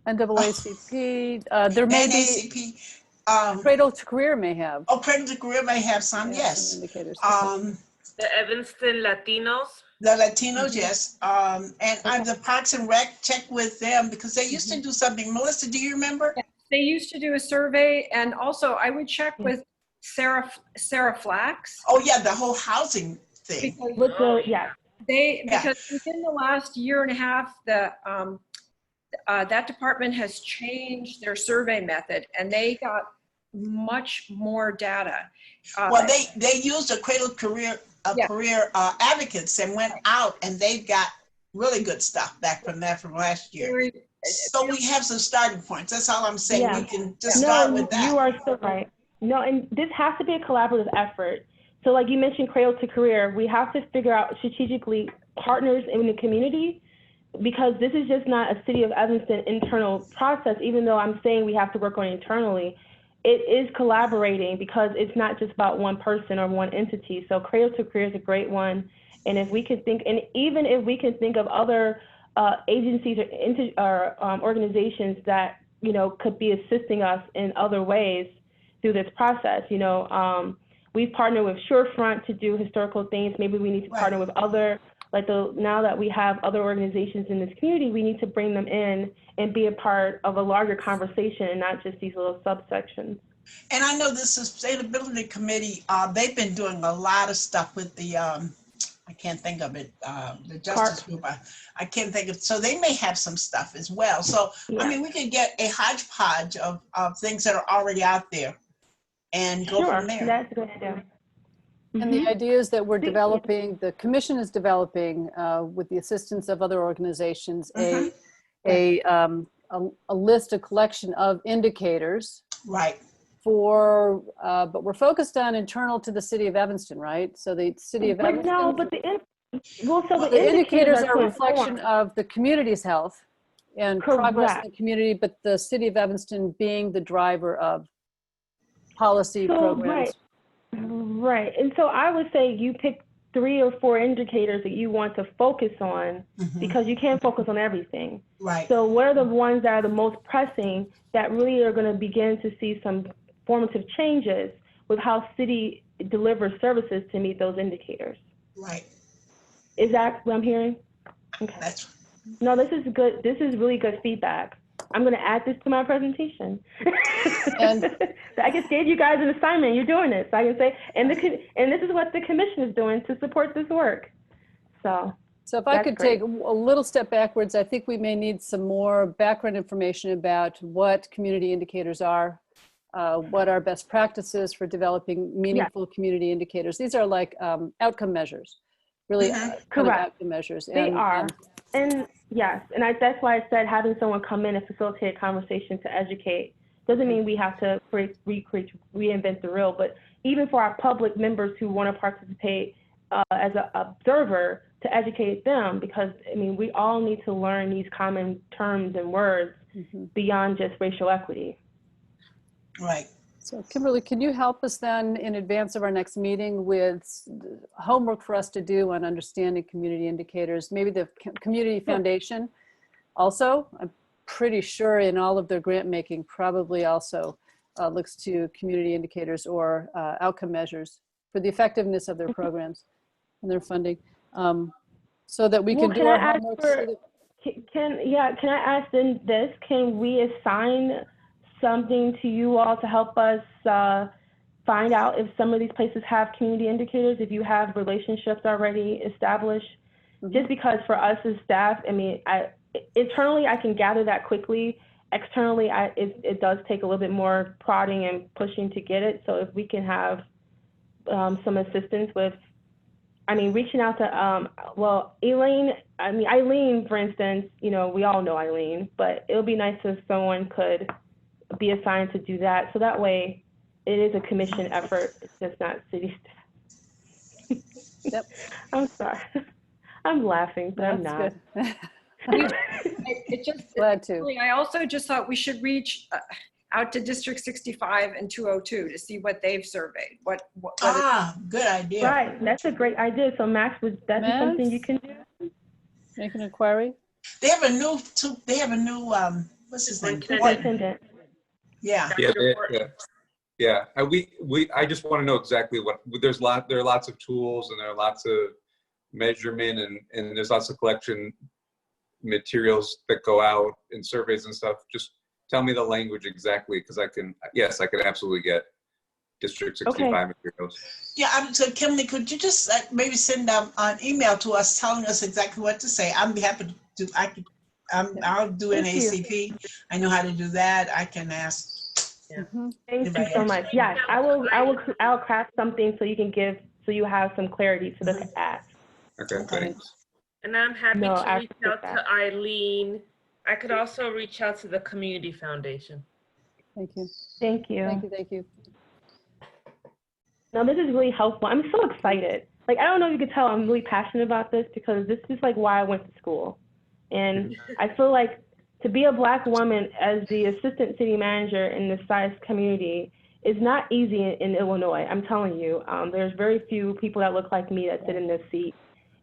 NAACP. There may be. Cradle to Career may have. Oh, Cradle to Career may have some. Yes. Some indicators. The Evanston Latinos. The Latinos, yes. And the Parks and Rec, check with them because they used to do something. Melissa, do you remember? Yeah, they used to do a survey, and also I would check with Sarah Flax. Oh yeah, the whole housing thing. Because, because within the last year and a half, that department has changed their survey method, and they got much more data. Well, they used a Cradle Career advocates and went out, and they've got really good stuff back from last year. So we have some starting points. That's all I'm saying. We can just start with that. You are so right. No, and this has to be a collaborative effort. So like you mentioned Cradle to Career, we have to figure out strategically partners in the community because this is just not a City of Evanston internal process, even though I'm saying we have to work on it internally, it is collaborating because it's not just about one person or one entity. So Cradle to Career is a great one. And if we could think, and even if we can think of other agencies or organizations that, you know, could be assisting us in other ways through this process, you know, we've partnered with Shorefront to do historical things. Maybe we need to partner with other, like now that we have other organizations in this community, we need to bring them in and be a part of a larger conversation and not just these little subsections. And I know the Sustainability Committee, they've been doing a lot of stuff with the, I can't think of it, the Justice Group. I can't think of, so they may have some stuff as well. So, I mean, we can get a hodgepodge of things that are already out there and go from there. That's a good idea. And the ideas that we're developing, the commission is developing with the assistance of other organizations, a list, a collection of indicators. Right. For, but we're focused on internal to the City of Evanston, right? So the City of Evanston. No, but the indicators are a reflection of the community's health and progress in the community, but the City of Evanston being the driver of policy programs. Right. And so I would say you pick 3 or 4 indicators that you want to focus on because you can't focus on everything. Right. So what are the ones that are the most pressing that really are going to begin to see some formative changes with how city delivers services to meet those indicators? Right. Is that what I'm hearing? Okay. No, this is good. This is really good feedback. I'm going to add this to my presentation. And I just gave you guys an assignment. You're doing it. So I can say, and this is what the commission is doing to support this work. So if I could take a little step backwards, I think we may need some more background information about what community indicators are, what are best practices for developing meaningful community indicators. These are like outcome measures, really kind of outcome measures. They are. And yes, and that's why I said having someone come in and facilitate a conversation to educate doesn't mean we have to reinvent the wheel, but even for our public members who want to participate as an observer, to educate them, because I mean, we all need to learn these common terms and words beyond just racial equity. Right. So Kimberly, can you help us then in advance of our next meeting with homework for us to do on understanding community indicators? Maybe the Community Foundation also, I'm pretty sure in all of their grant making probably also looks to community indicators or outcome measures for the effectiveness of their programs and their funding, so that we can do our homework. Can I ask then this? Can we assign something to you all to help us find out if some of these places have community indicators, if you have relationships already established? Just because for us as staff, I mean, internally I can gather that quickly. Externally, it does take a little bit more prodding and pushing to get it. So if we can have some assistance with, I mean, reaching out to, Eileen, for instance, you know, we all know Eileen, but it would be nice if someone could be assigned to do that. So that way it is a commission effort. It's just not city staff. Yep. I'm sorry. I'm laughing, but I'm not. Glad to. I also just thought we should reach out to District 65 and 202 to see what they've surveyed. Good idea. Right, that's a great idea. So Max, would that be something you can do? Make an inquiry. They have a new, what's his name? Superintendent. Yeah. I just want to know exactly what, there are lots of tools and there are lots of measurement and there's lots of collection materials that go out and surveys and stuff. Just tell me the language exactly, because I can absolutely get District 65 materials. Yeah, so Kimberly, could you just maybe send an email to us telling us exactly what to say? I'd be happy to do, I'll do an ACP. I know how to do that. I can ask. Thank you so much. Yes, I'll craft something so you can give, so you have some clarity so they can ask. Okay, thanks. And I'm happy to reach out to Eileen. I could also reach out to the Community Foundation. Thank you. Thank you. Thank you. Thank you. No, this is really helpful. I'm so excited. Like, I don't know if you could tell I'm really passionate about this because this is like why I went to school. And I feel like to be a Black woman as the assistant city manager in this size community is not easy in Illinois. I'm telling you, there's very few people that look like me that sit in this seat.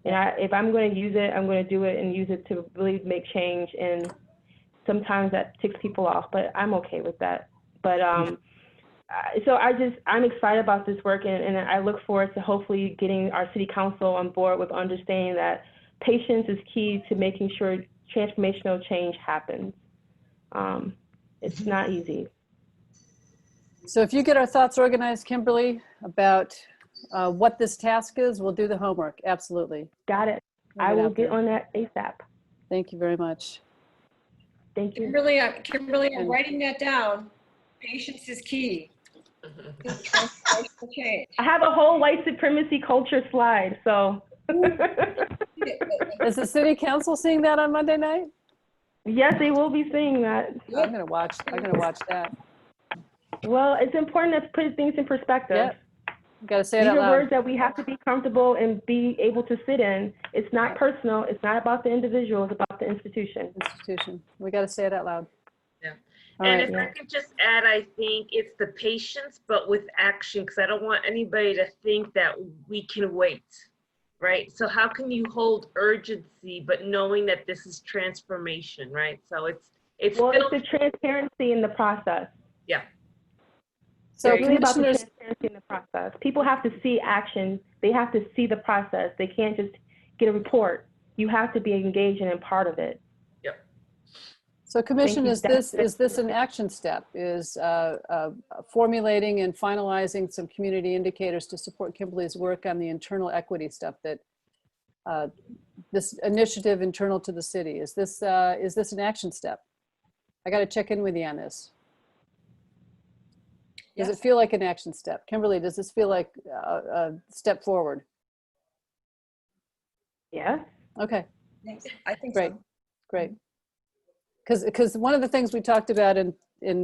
And if I'm going to use it, I'm going to do it and use it to really make change. And sometimes that ticks people off, but I'm okay with that. But so I'm excited about this work, and I look forward to hopefully getting our city council on board with understanding that patience is key to making sure transformational change happens. It's not easy. So if you get our thoughts organized, Kimberly, about what this task is, we'll do the homework. Absolutely. Got it. I will get on that ASAP. Thank you very much. Thank you. Kimberly, I'm writing that down. Patience is key. Transformational change. I have a whole white supremacy culture slide, so. Is the city council seeing that on Monday night? Yes, they will be seeing that. I'm gonna watch that. Well, it's important to put things in perspective. Yep. Got to say it These out are loud. words that we have to be comfortable and be able to sit in. It's not personal. It's not about the individual. It's about the institution. We got to say it out loud. Yeah. All And right. if I could just add, I think it's the patience, but with action, because I don't want anybody to think that we can wait, right? So how can you hold urgency, but knowing that this is transformation, right? So it's well, it's the transparency in the process. Yeah. So it's really about the transparency in the process. People have to see action. They have to see the process. They can't just get a report. You have to be engaged and part of it. Yep. So Commission, is this an action step? Is formulating and finalizing some community indicators to support Kimberly's work on the internal equity stuff that this initiative internal to the city? Is this an action step? I got to check in with you on this. Does it feel like an action step? Kimberly, does this feel like a step forward? Yeah. Okay. I think Great. so. Great. Because one of the things we talked about in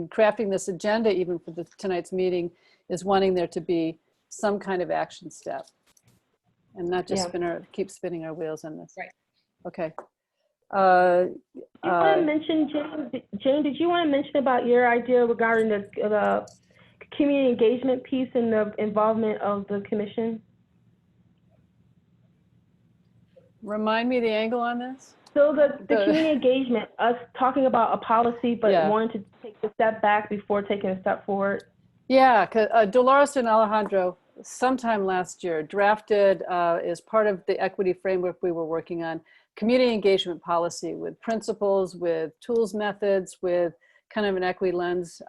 crafting this agenda, even for tonight's meeting, is wanting there to be some kind of action step and not just keep spinning our wheels on this. Right. Okay. You want to mention, Jane, did you want to mention about your idea regarding the community engagement piece and the involvement of the commission? Remind me the angle on this. So the community engagement, us talking about a policy, but wanting to take a step back before taking a step forward. Yeah, because Delores and Alejandro sometime last year drafted, as part of the equity framework we were working on, community engagement policy with principles, with tools, methods, with kind of an equity lens.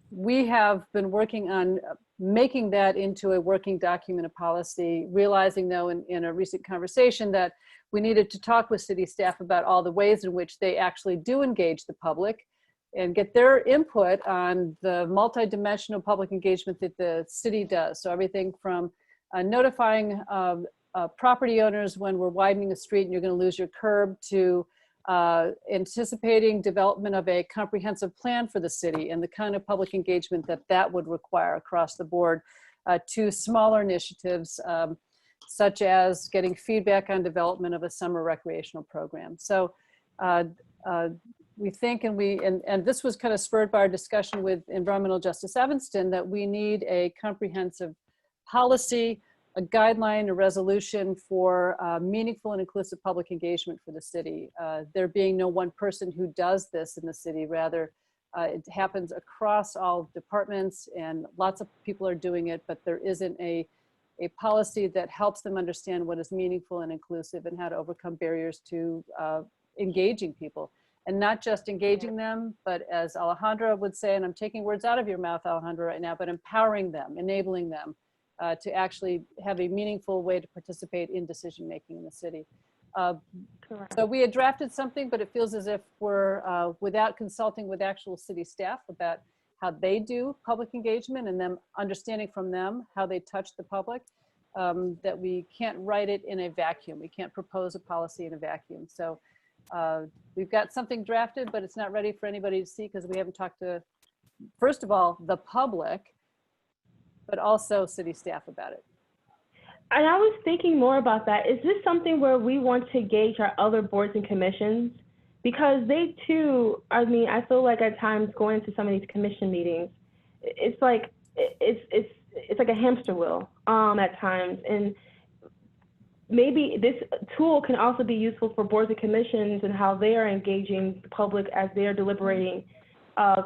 We have been working on making that into a working document of policy, realizing though in a recent conversation that we needed to talk with city staff about all the ways in which they actually do engage the public and get their input on the multidimensional public engagement that the city does. So everything from notifying property owners when we're widening a street and you're going to lose your curb, to anticipating development of a comprehensive plan for the city and the kind of public engagement that would require across the board, to smaller initiatives such as getting feedback on development of a summer recreational program. So we think, and this was kind of spurred by our discussion with Environmental Justice Evanston, that we need a comprehensive policy, a guideline, a resolution for meaningful and inclusive public engagement for the city. There being no one person who does this in the city, rather it happens across all departments and lots of people are doing it, but there isn't a policy that helps them understand what is meaningful and inclusive and how to overcome barriers to engaging people. And not just engaging them, but as Alejandra would say, and I'm taking words out of your mouth, Alejandra, right now, but empowering them, enabling them to actually have a meaningful way to participate in decision-making in the city. So we had drafted something, but it feels as if we're, without consulting with actual city staff about how they do public engagement and them understanding from them how they touch the public, that we can't write it in a vacuum. We can't propose a policy in a vacuum. So we've got something drafted, but it's not ready for anybody to see because we haven't talked to, first of all, the public, but also city staff about it. And I was thinking more about that. Is this something where we want to engage our other boards and commissions? Because they too, I mean, I feel like at times going to some of these commission meetings, it's like it's like a hamster wheel at times. And maybe this tool can also be useful for boards and commissions and how they are engaging the public as they are deliberating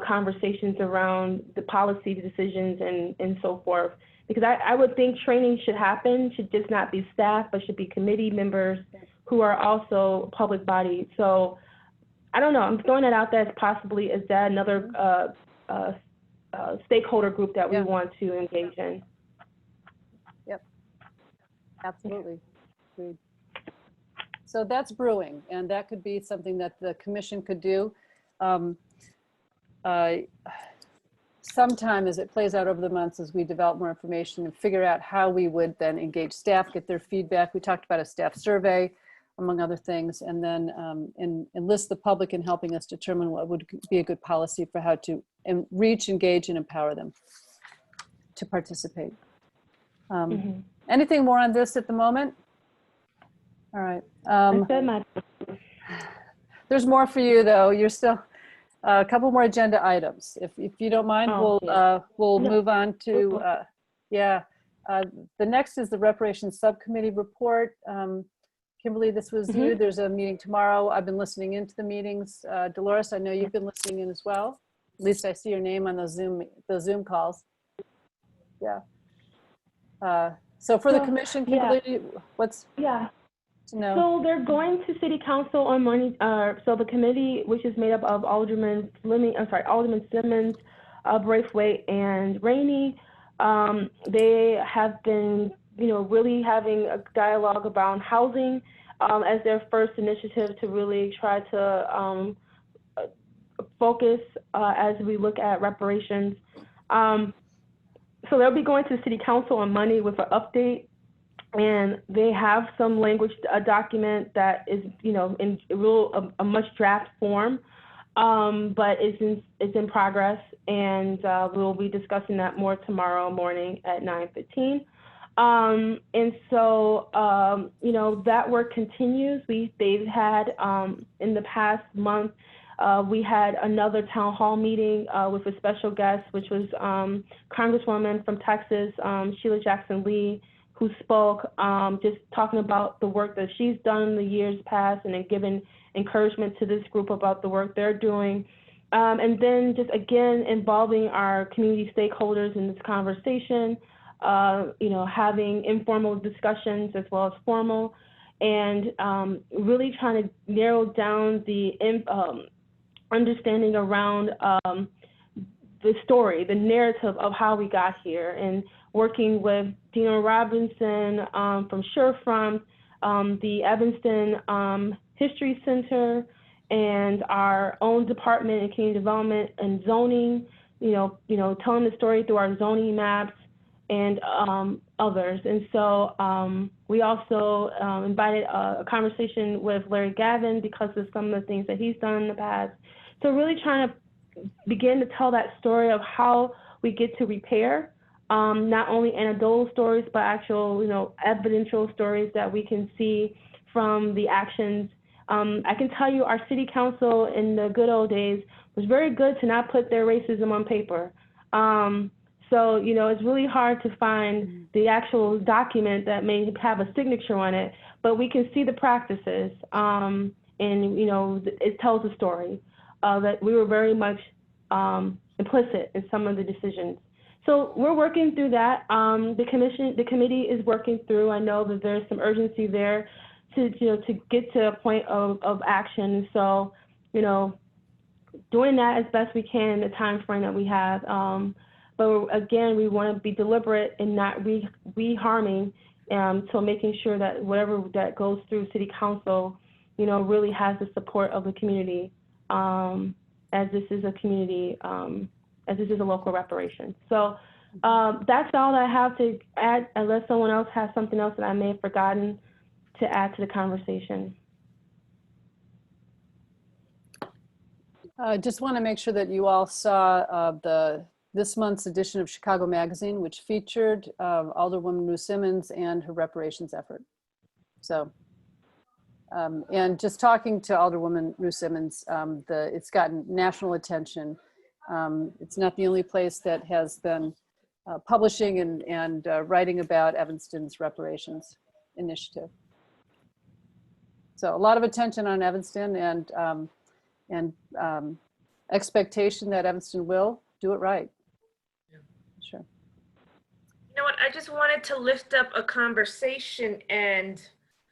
conversations around the policy decisions and so forth. Because I would think training should happen, should just not be staff, but should be committee members who are also public bodies. So I don't know, I'm throwing it out there as possibly, is that another stakeholder group that we want to engage in? Yep, absolutely. Agreed. So that's brewing, and that could be something that the commission could do. Sometime as it plays out over the months, as we develop more information and figure out how we would then engage staff, get their feedback. We talked about a staff survey, among other things, and then enlist the public in helping us determine what would be a good policy for how to reach, engage, and empower them to participate. Anything more on this at the moment? All right. There's more for you, though. You're still a couple more agenda items. If you don't mind, we'll move on to the next is the reparations subcommittee report. Kimberly, this was you. There's a meeting tomorrow. I've been listening into the meetings. Delores, I know you've been listening in as well. At least I see your name on those Zoom calls. Yeah. So for the commission, Kimberly, what's to know? So they're going to City Council on Monday. So the committee, which is made up of Alderman Simmons, Braithwaite, and Rainey, they have been, really having a dialogue about housing as their first initiative to really try to focus as we look at reparations. So they'll be going to the City Council on Monday with an update, and they have some language, a document that is, in a much draft form, but it's in progress, and we'll be discussing that more tomorrow morning at 9:15. And so, that work continues. They've had, in the past month, we had another town hall meeting with a special guest, which was Congresswoman from Texas, Sheila Jackson Lee, who spoke, just talking about the work that she's done in the years past and then giving encouragement to this group about the work they're doing. And then just, again, involving our community stakeholders in this conversation, having informal discussions as well as formal, and really trying to narrow down the understanding around the story, the narrative of how we got here, and working with Dino Robinson from Surefront, the Evanston History Center, and our own department in community development and zoning, telling the story through our zoning maps and others. And so we also invited a conversation with Larry Gavin because of some of the things that he's done in the past. So really trying to begin to tell that story of how we get to repair, not only anecdotal stories, but actual, evidential stories that we can see from the actions. I can tell you our city council in the good old days was very good to not put their racism on paper. So, it's really hard to find the actual document that may have a signature on it, but we can see the practices, and, it tells a story that we were very much implicit in some of the decisions. So we're working through that. The committee is working through. I know that there's some urgency there to get to a point of action. So, doing that as best we can in the time frame that we have. But again, we want to be deliberate and not reharming. So making sure that whatever that goes through City Council, really has the support of the community, as this is a community, as this is a local reparation. So that's all I have to add, unless someone else has something else that I may have forgotten to add to the conversation. Just want to make sure that you all saw the this month's edition of Chicago Magazine, which featured Alderwoman Ruth Simmons and her reparations effort. So, and just talking to Alderwoman Ruth Simmons, it's gotten national attention. It's not the only place that has been publishing and writing about Evanston's reparations initiative. So a lot of attention on Evanston and expectation that Evanston will do it right. Yeah. Sure. You know what? I just wanted to lift up a conversation and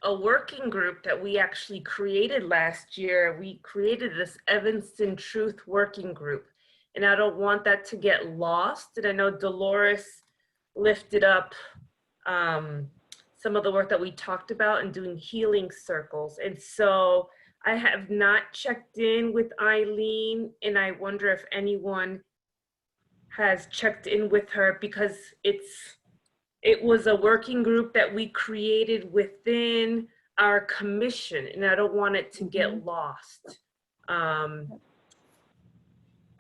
a working group that we actually created last year. We created this Evanston Truth Working Group, and I don't want that to get lost. And I know Delores lifted up some of the work that we talked about and doing healing circles. And so I have not checked in with Eileen, and I wonder if anyone has checked in with her, because it was a working group that we created within our commission, and I don't want it to get lost.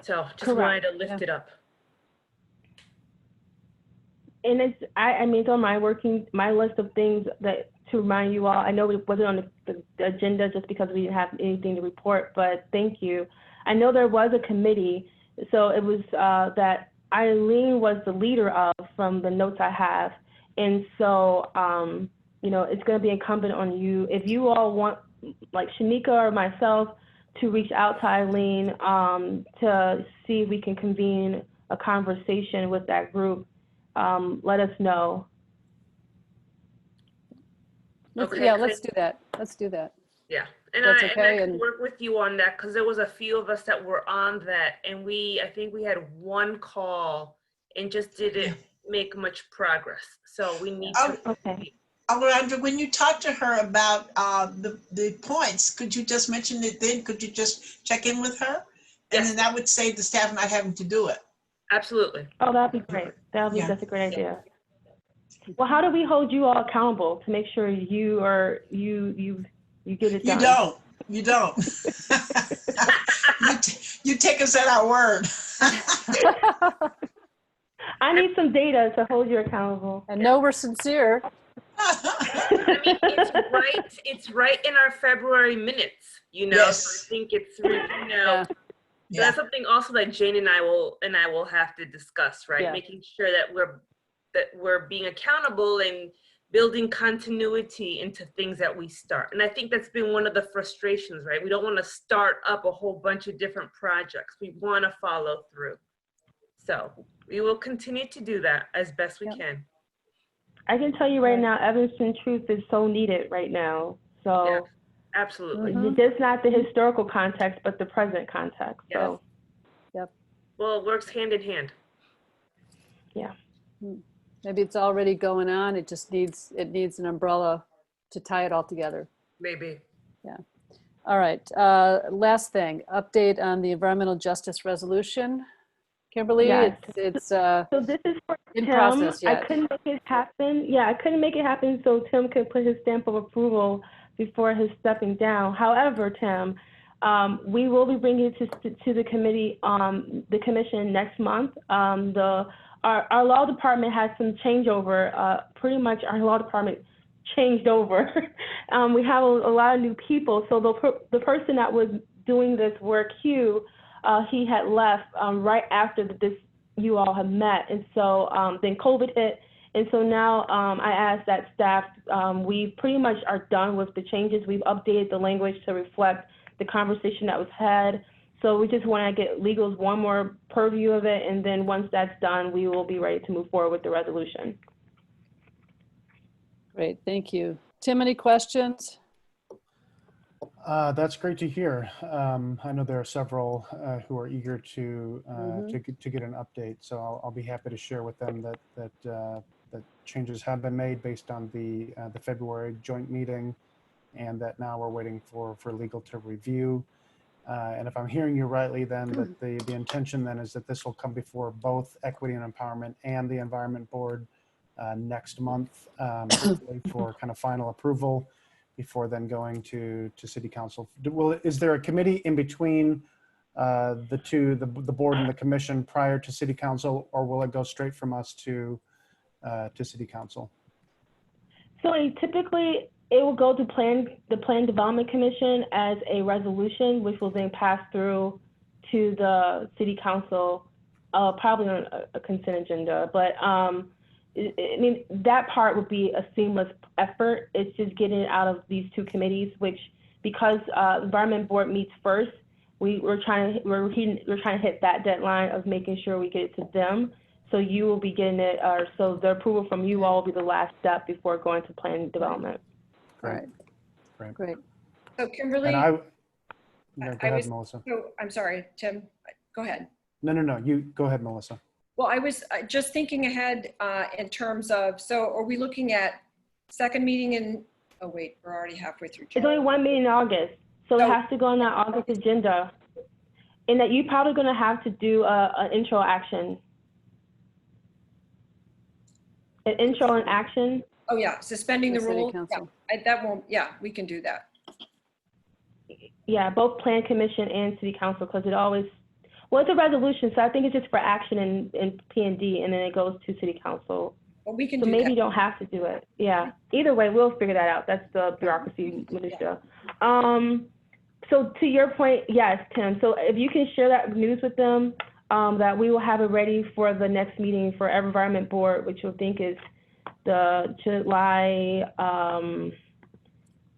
So just wanted to lift it up. And it's, I mean, it's on my list of things that to remind you all. I know it wasn't on the agenda just because we didn't have anything to report, but thank you. I know there was a committee, so it was that Eileen was the leader of, from the notes I have. And so, you know, it's going to be incumbent on you. If you all want, like Shanika or myself, to reach out to Eileen to see if we can convene a conversation with that group, let us know. Okay. Yeah, let's do that. Let's do that. Yeah, and That's I can work with you on that, because there was a few of us that were on that, and I think we had one call and just didn't make much progress. So we need to. Okay. Alejandra, when you talk to her about the points, could you just mention it then? Could you just check in with her? And then that would save the staff not having to do it. Absolutely. Oh, that'd be great. That's a great idea. Well, how do we hold you all accountable to make sure you get it done? You don't. You take us at our word. I need some data to hold you accountable. And know we're sincere. I mean, it's right in our February minutes, you know. Yes. So I think it's really, you know, so that's something also that Jane and I will have to discuss, right? Yeah. Making sure that we're being accountable and building continuity into things that we start. And I think that's been one of the frustrations, right? We don't want to start up a whole bunch of different projects. We want to follow through. So we will continue to do that as best we can. I can tell you right now, Evanston Truth is so needed right now. So yeah, absolutely. Just not the historical context, but the present context. Yes. So. Yep. Well, it works hand in hand. Yeah. Maybe it's already going on. It just needs an umbrella to tie it all together. Maybe. Yeah. All right. Last thing, update on the environmental justice resolution. Kimberly, yes. it's so this is for in Tim. process yet. I couldn't make it happen. Yeah, I couldn't make it happen so Tim could put his stamp of approval before his stepping down. However, Tim, we will be bringing it to the committee, the commission next month. Our law department has some changeover. Pretty much our law department changed over. We have a lot of new people. So the person that was doing this work, Hugh, he had left right after you all had met. And so then COVID hit. And so now I asked that staff, we pretty much are done with the changes. We've updated the language to reflect the conversation that was had. So we just want to get legals one more purview of it. And then once that's done, we will be ready to move forward with the resolution. Great, thank you. Tim, any questions? That's great to hear. I know there are several who are eager to get an update, so I'll be happy to share with them that changes have been made based on the February joint meeting, and that now we're waiting for legal to review. And if I'm hearing you rightly, then that the intention then is that this will come before both Equity and Empowerment and the Environment Board next month, hopefully for kind of final approval before then going to City Council. Is there a committee in between the board and the commission prior to city council, or will it go straight from us to city council? So typically it will go to the Plan Development Commission as a resolution, which will then pass through to the city council, probably on a consent agenda. But I mean, that part would be a seamless effort. It's just getting it out of these two committees, which because the Environment Board meets first, we're trying to hit that deadline of making sure we get it to them. So you will be getting it, or so the approval from you all will be the last step before going to plan development. Right. Great. So Kimberly, And go ahead, Melissa. So I'm sorry, Tim, go ahead. No, you go ahead, Melissa. Well, I was just thinking ahead in terms of, so are we looking at second meeting in, oh wait, we're already halfway through. It's only one meeting in August, so it has to go on that August agenda. And that you're probably gonna have to do an intro action. An intro and action. Oh yeah, suspending the City rule. council. Yeah, that won't, yeah, we can do that. Yeah, both Plan Commission and City Council, because it always, well, it's a resolution, so I think it's just for action in P&D, and then it goes to City Council. Well, we can So do maybe that. you don't have to do it. Yeah. Either way, we'll figure that out. That's the bureaucracy minutia. So to your point, yes, Tim. So if you can share that news with them, that we will have it ready for the next meeting for Environment Board, which you'll think is the July,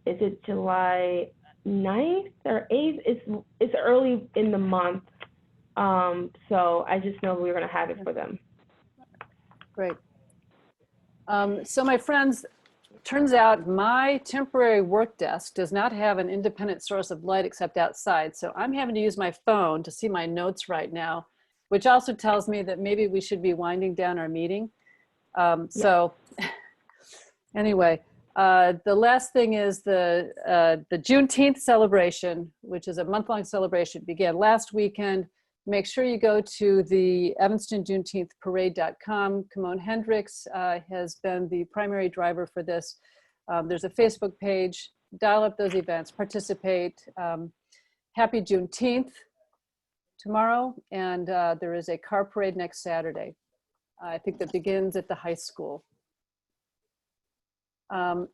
is it July 9th or 8th? It's early in the month. So I just know we're gonna have it for them. Great. So my friends, turns out my temporary work desk does not have an independent source of light except outside. So I'm having to use my phone to see my notes right now, which also tells me that maybe we should be winding down our meeting. So anyway, the last thing is the Juneteenth celebration, which is a month-long celebration, began last weekend. Make sure you go to the EvanstonJuneteenthParade.com. Kimon Hendricks has been the primary driver for this. There's a Facebook page. Dial up those events, participate. Happy Juneteenth tomorrow, and there is a car parade next Saturday. I think that begins at the high school.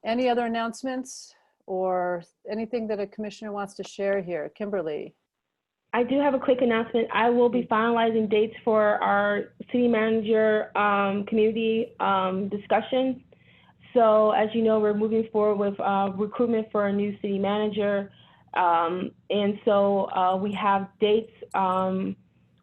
Any other announcements or anything that a commissioner wants to share here? Kimberly. I do have a quick announcement. I will be finalizing dates for our city manager community discussion. So as you know, we're moving forward with recruitment for a new city manager. And so we have dates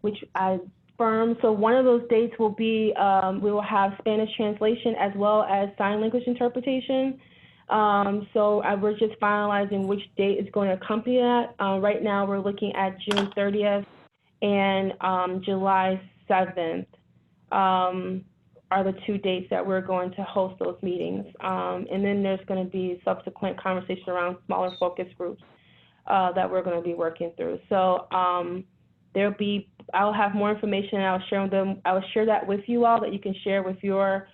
which I firm. So one of those dates will be, we will have Spanish translation as well as sign language interpretation. So we're just finalizing which date is going to accompany that. Right now we're looking at June 30th and July 7th are the two dates that we're going to host those meetings. And then there's going to be subsequent conversation around smaller focus groups that we're going to be working through. So I'll have more information. I'll share that with you all that you can share with your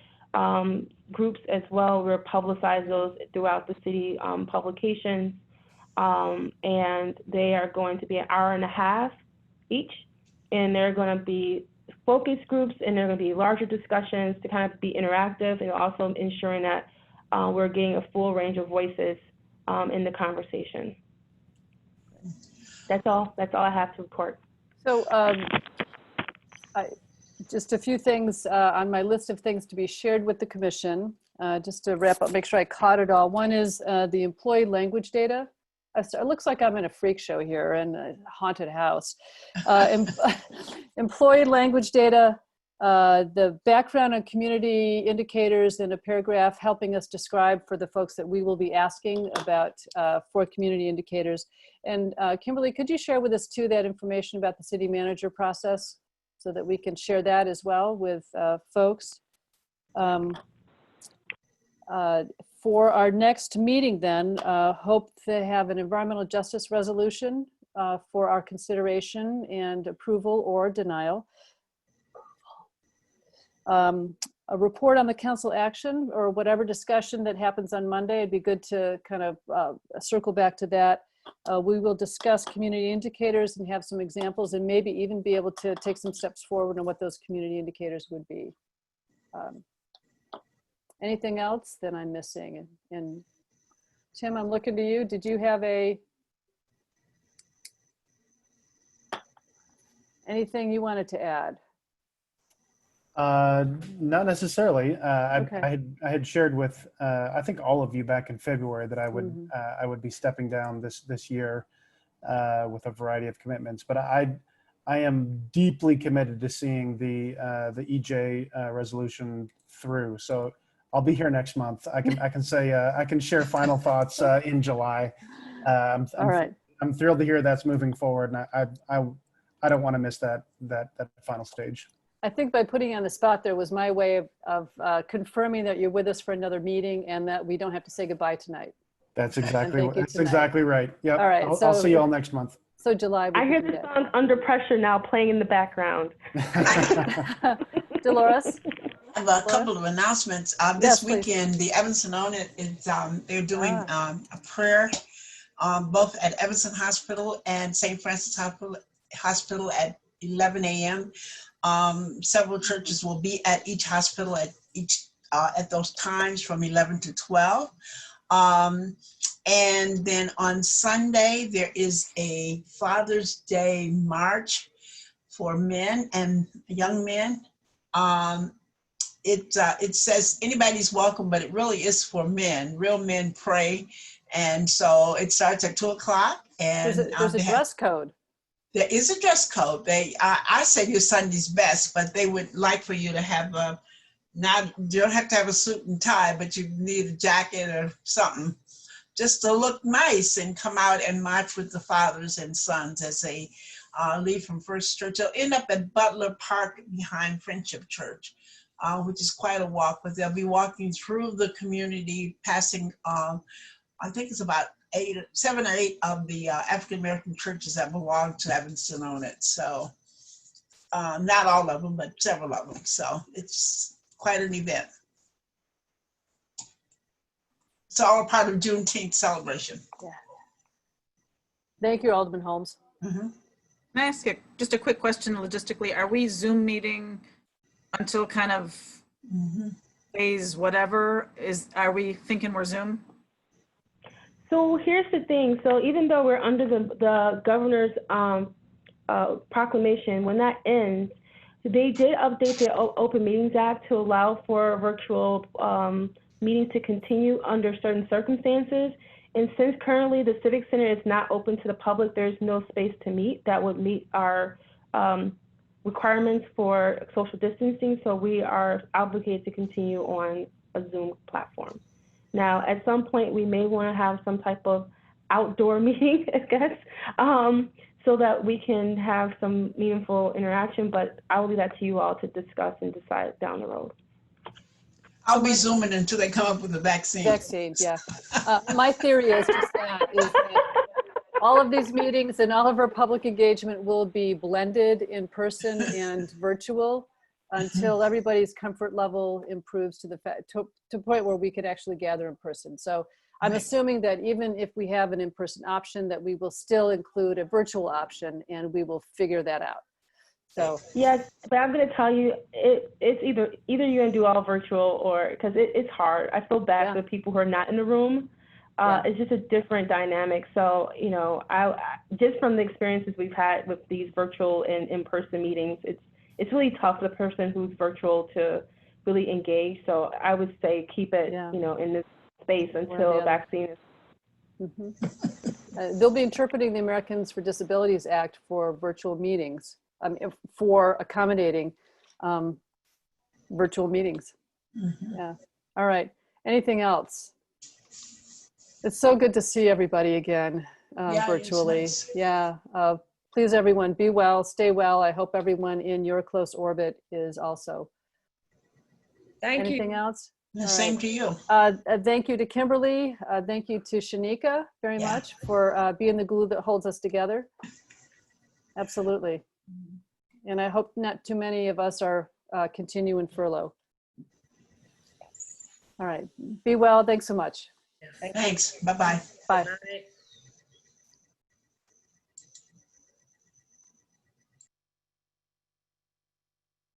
groups as well. We'll publicize those throughout the city publications. And they are going to be an hour and a half each. And they're going to be focus groups, and they're going to be larger discussions to kind of be interactive, and also ensuring that we're getting a full range of voices in the conversation. That's all I have to report. So just a few things on my list of things to be shared with the commission, just to wrap up, make sure I caught it all. One is the employee language data. It looks like I'm in a freak show here in a haunted house. Employee language data, the background on community indicators in a paragraph helping us describe for the folks that we will be asking about for community indicators. And Kimberly, could you share with us too that information about the city manager process so that we can share that as well with folks? For our next meeting then, hope to have an environmental justice resolution for our consideration and approval or denial. A report on the council action or whatever discussion that happens on Monday. It'd be good to kind of circle back to that. We will discuss community indicators and have some examples and maybe even be able to take some steps forward on what those community indicators would be. Anything else that I'm missing? And Tim, I'm looking to you. Did you have anything you wanted to add? Not necessarily. Okay. I had shared with I think all of you back in February that I would be stepping down this year with a variety of commitments. But I am deeply committed to seeing the EJ resolution through. So I'll be here next month. I can say I can share final thoughts in July. All right. I'm thrilled to hear that's moving forward, and I don't want to miss that final stage. I think by putting you on the spot, there was my way of confirming that you're with us for another meeting and that we don't have to say goodbye tonight. That's exactly right. Yep. All right. I'll see you all next month. So July. I hear the song Under Pressure now playing in the background. Dolores? I have a couple of announcements. This weekend, the Evanston Own It is they're doing a prayer both at Evanston Hospital and St. Francis Hospital at 11 a.m. Several churches will be at each hospital at those times from 11 to 12. And then on Sunday, there is a Father's Day march for men and young men. It says anybody's welcome, but it really is for men. Real men pray. And so it starts at 2 o'clock. And there's a dress code. There is a dress code. I say your Sunday's best, but they would like for you to have you don't have to have a suit and tie, but you need a jacket or something just to look nice and come out and march with the fathers and sons as they leave from First Church. They'll end up at Butler Park behind Friendship Church, which is quite a walk, but they'll be walking through the community, passing, I think it's about 7 or 8 of the African-American churches that belong to Evanston Own It. So not all of them, but several of them. So it's quite an event. It's all a part of Juneteenth celebration. Yeah. Thank you, Alderman Holmes. Mm-hmm. Can I ask just a quick question logistically? Are we Zoom meeting until kind of phase whatever? Are we thinking we're Zoom? So here's the thing. So even though we're under the governor's proclamation, when that ends, they did update the Open Meetings Act to allow for virtual meetings to continue under certain circumstances. And since currently the Civic Center is not open to the public, there's no space to meet that would meet our requirements for social distancing. So we are obligated to continue on a Zoom platform. Now, at some point, we may want to have some type of outdoor meeting, I guess, so that we can have some meaningful interaction, but I will leave that to you all to discuss and decide down the road. I'll be Zooming until they come up with a vaccine. Vaccine, yeah. My theory is just that all of these meetings and all of our public engagement will be blended in person and virtual until everybody's comfort level improves to the point where we could actually gather in person. So I'm assuming that even if we have an in-person option, that we will still include a virtual option, and we will figure that out. So yes, but I'm going to tell you, it's either you're going to do all virtual or because it's hard. I feel bad for the people who are not in the room. It's just a different dynamic. So I just from the experiences we've had with these virtual and in-person meetings, it's really tough for the person who's virtual to really engage. So I would say keep it, in this space until a vaccine is. They'll be interpreting the Americans for Disabilities Act for virtual meetings, for accommodating virtual meetings. Yeah. All right. Anything else? It's so good to see everybody again virtually. Nice. Yeah. Please, everyone, be well, stay well. I hope everyone in your close orbit is also. Thank you. Anything else? The same to you. Thank you to Kimberly. Thank you to Shanika very much for being the glue that holds us together. Absolutely. And I hope not too many of us are continuing furlough. All right. Be well. Thanks so much. Thanks. Bye-bye. Bye. Good night.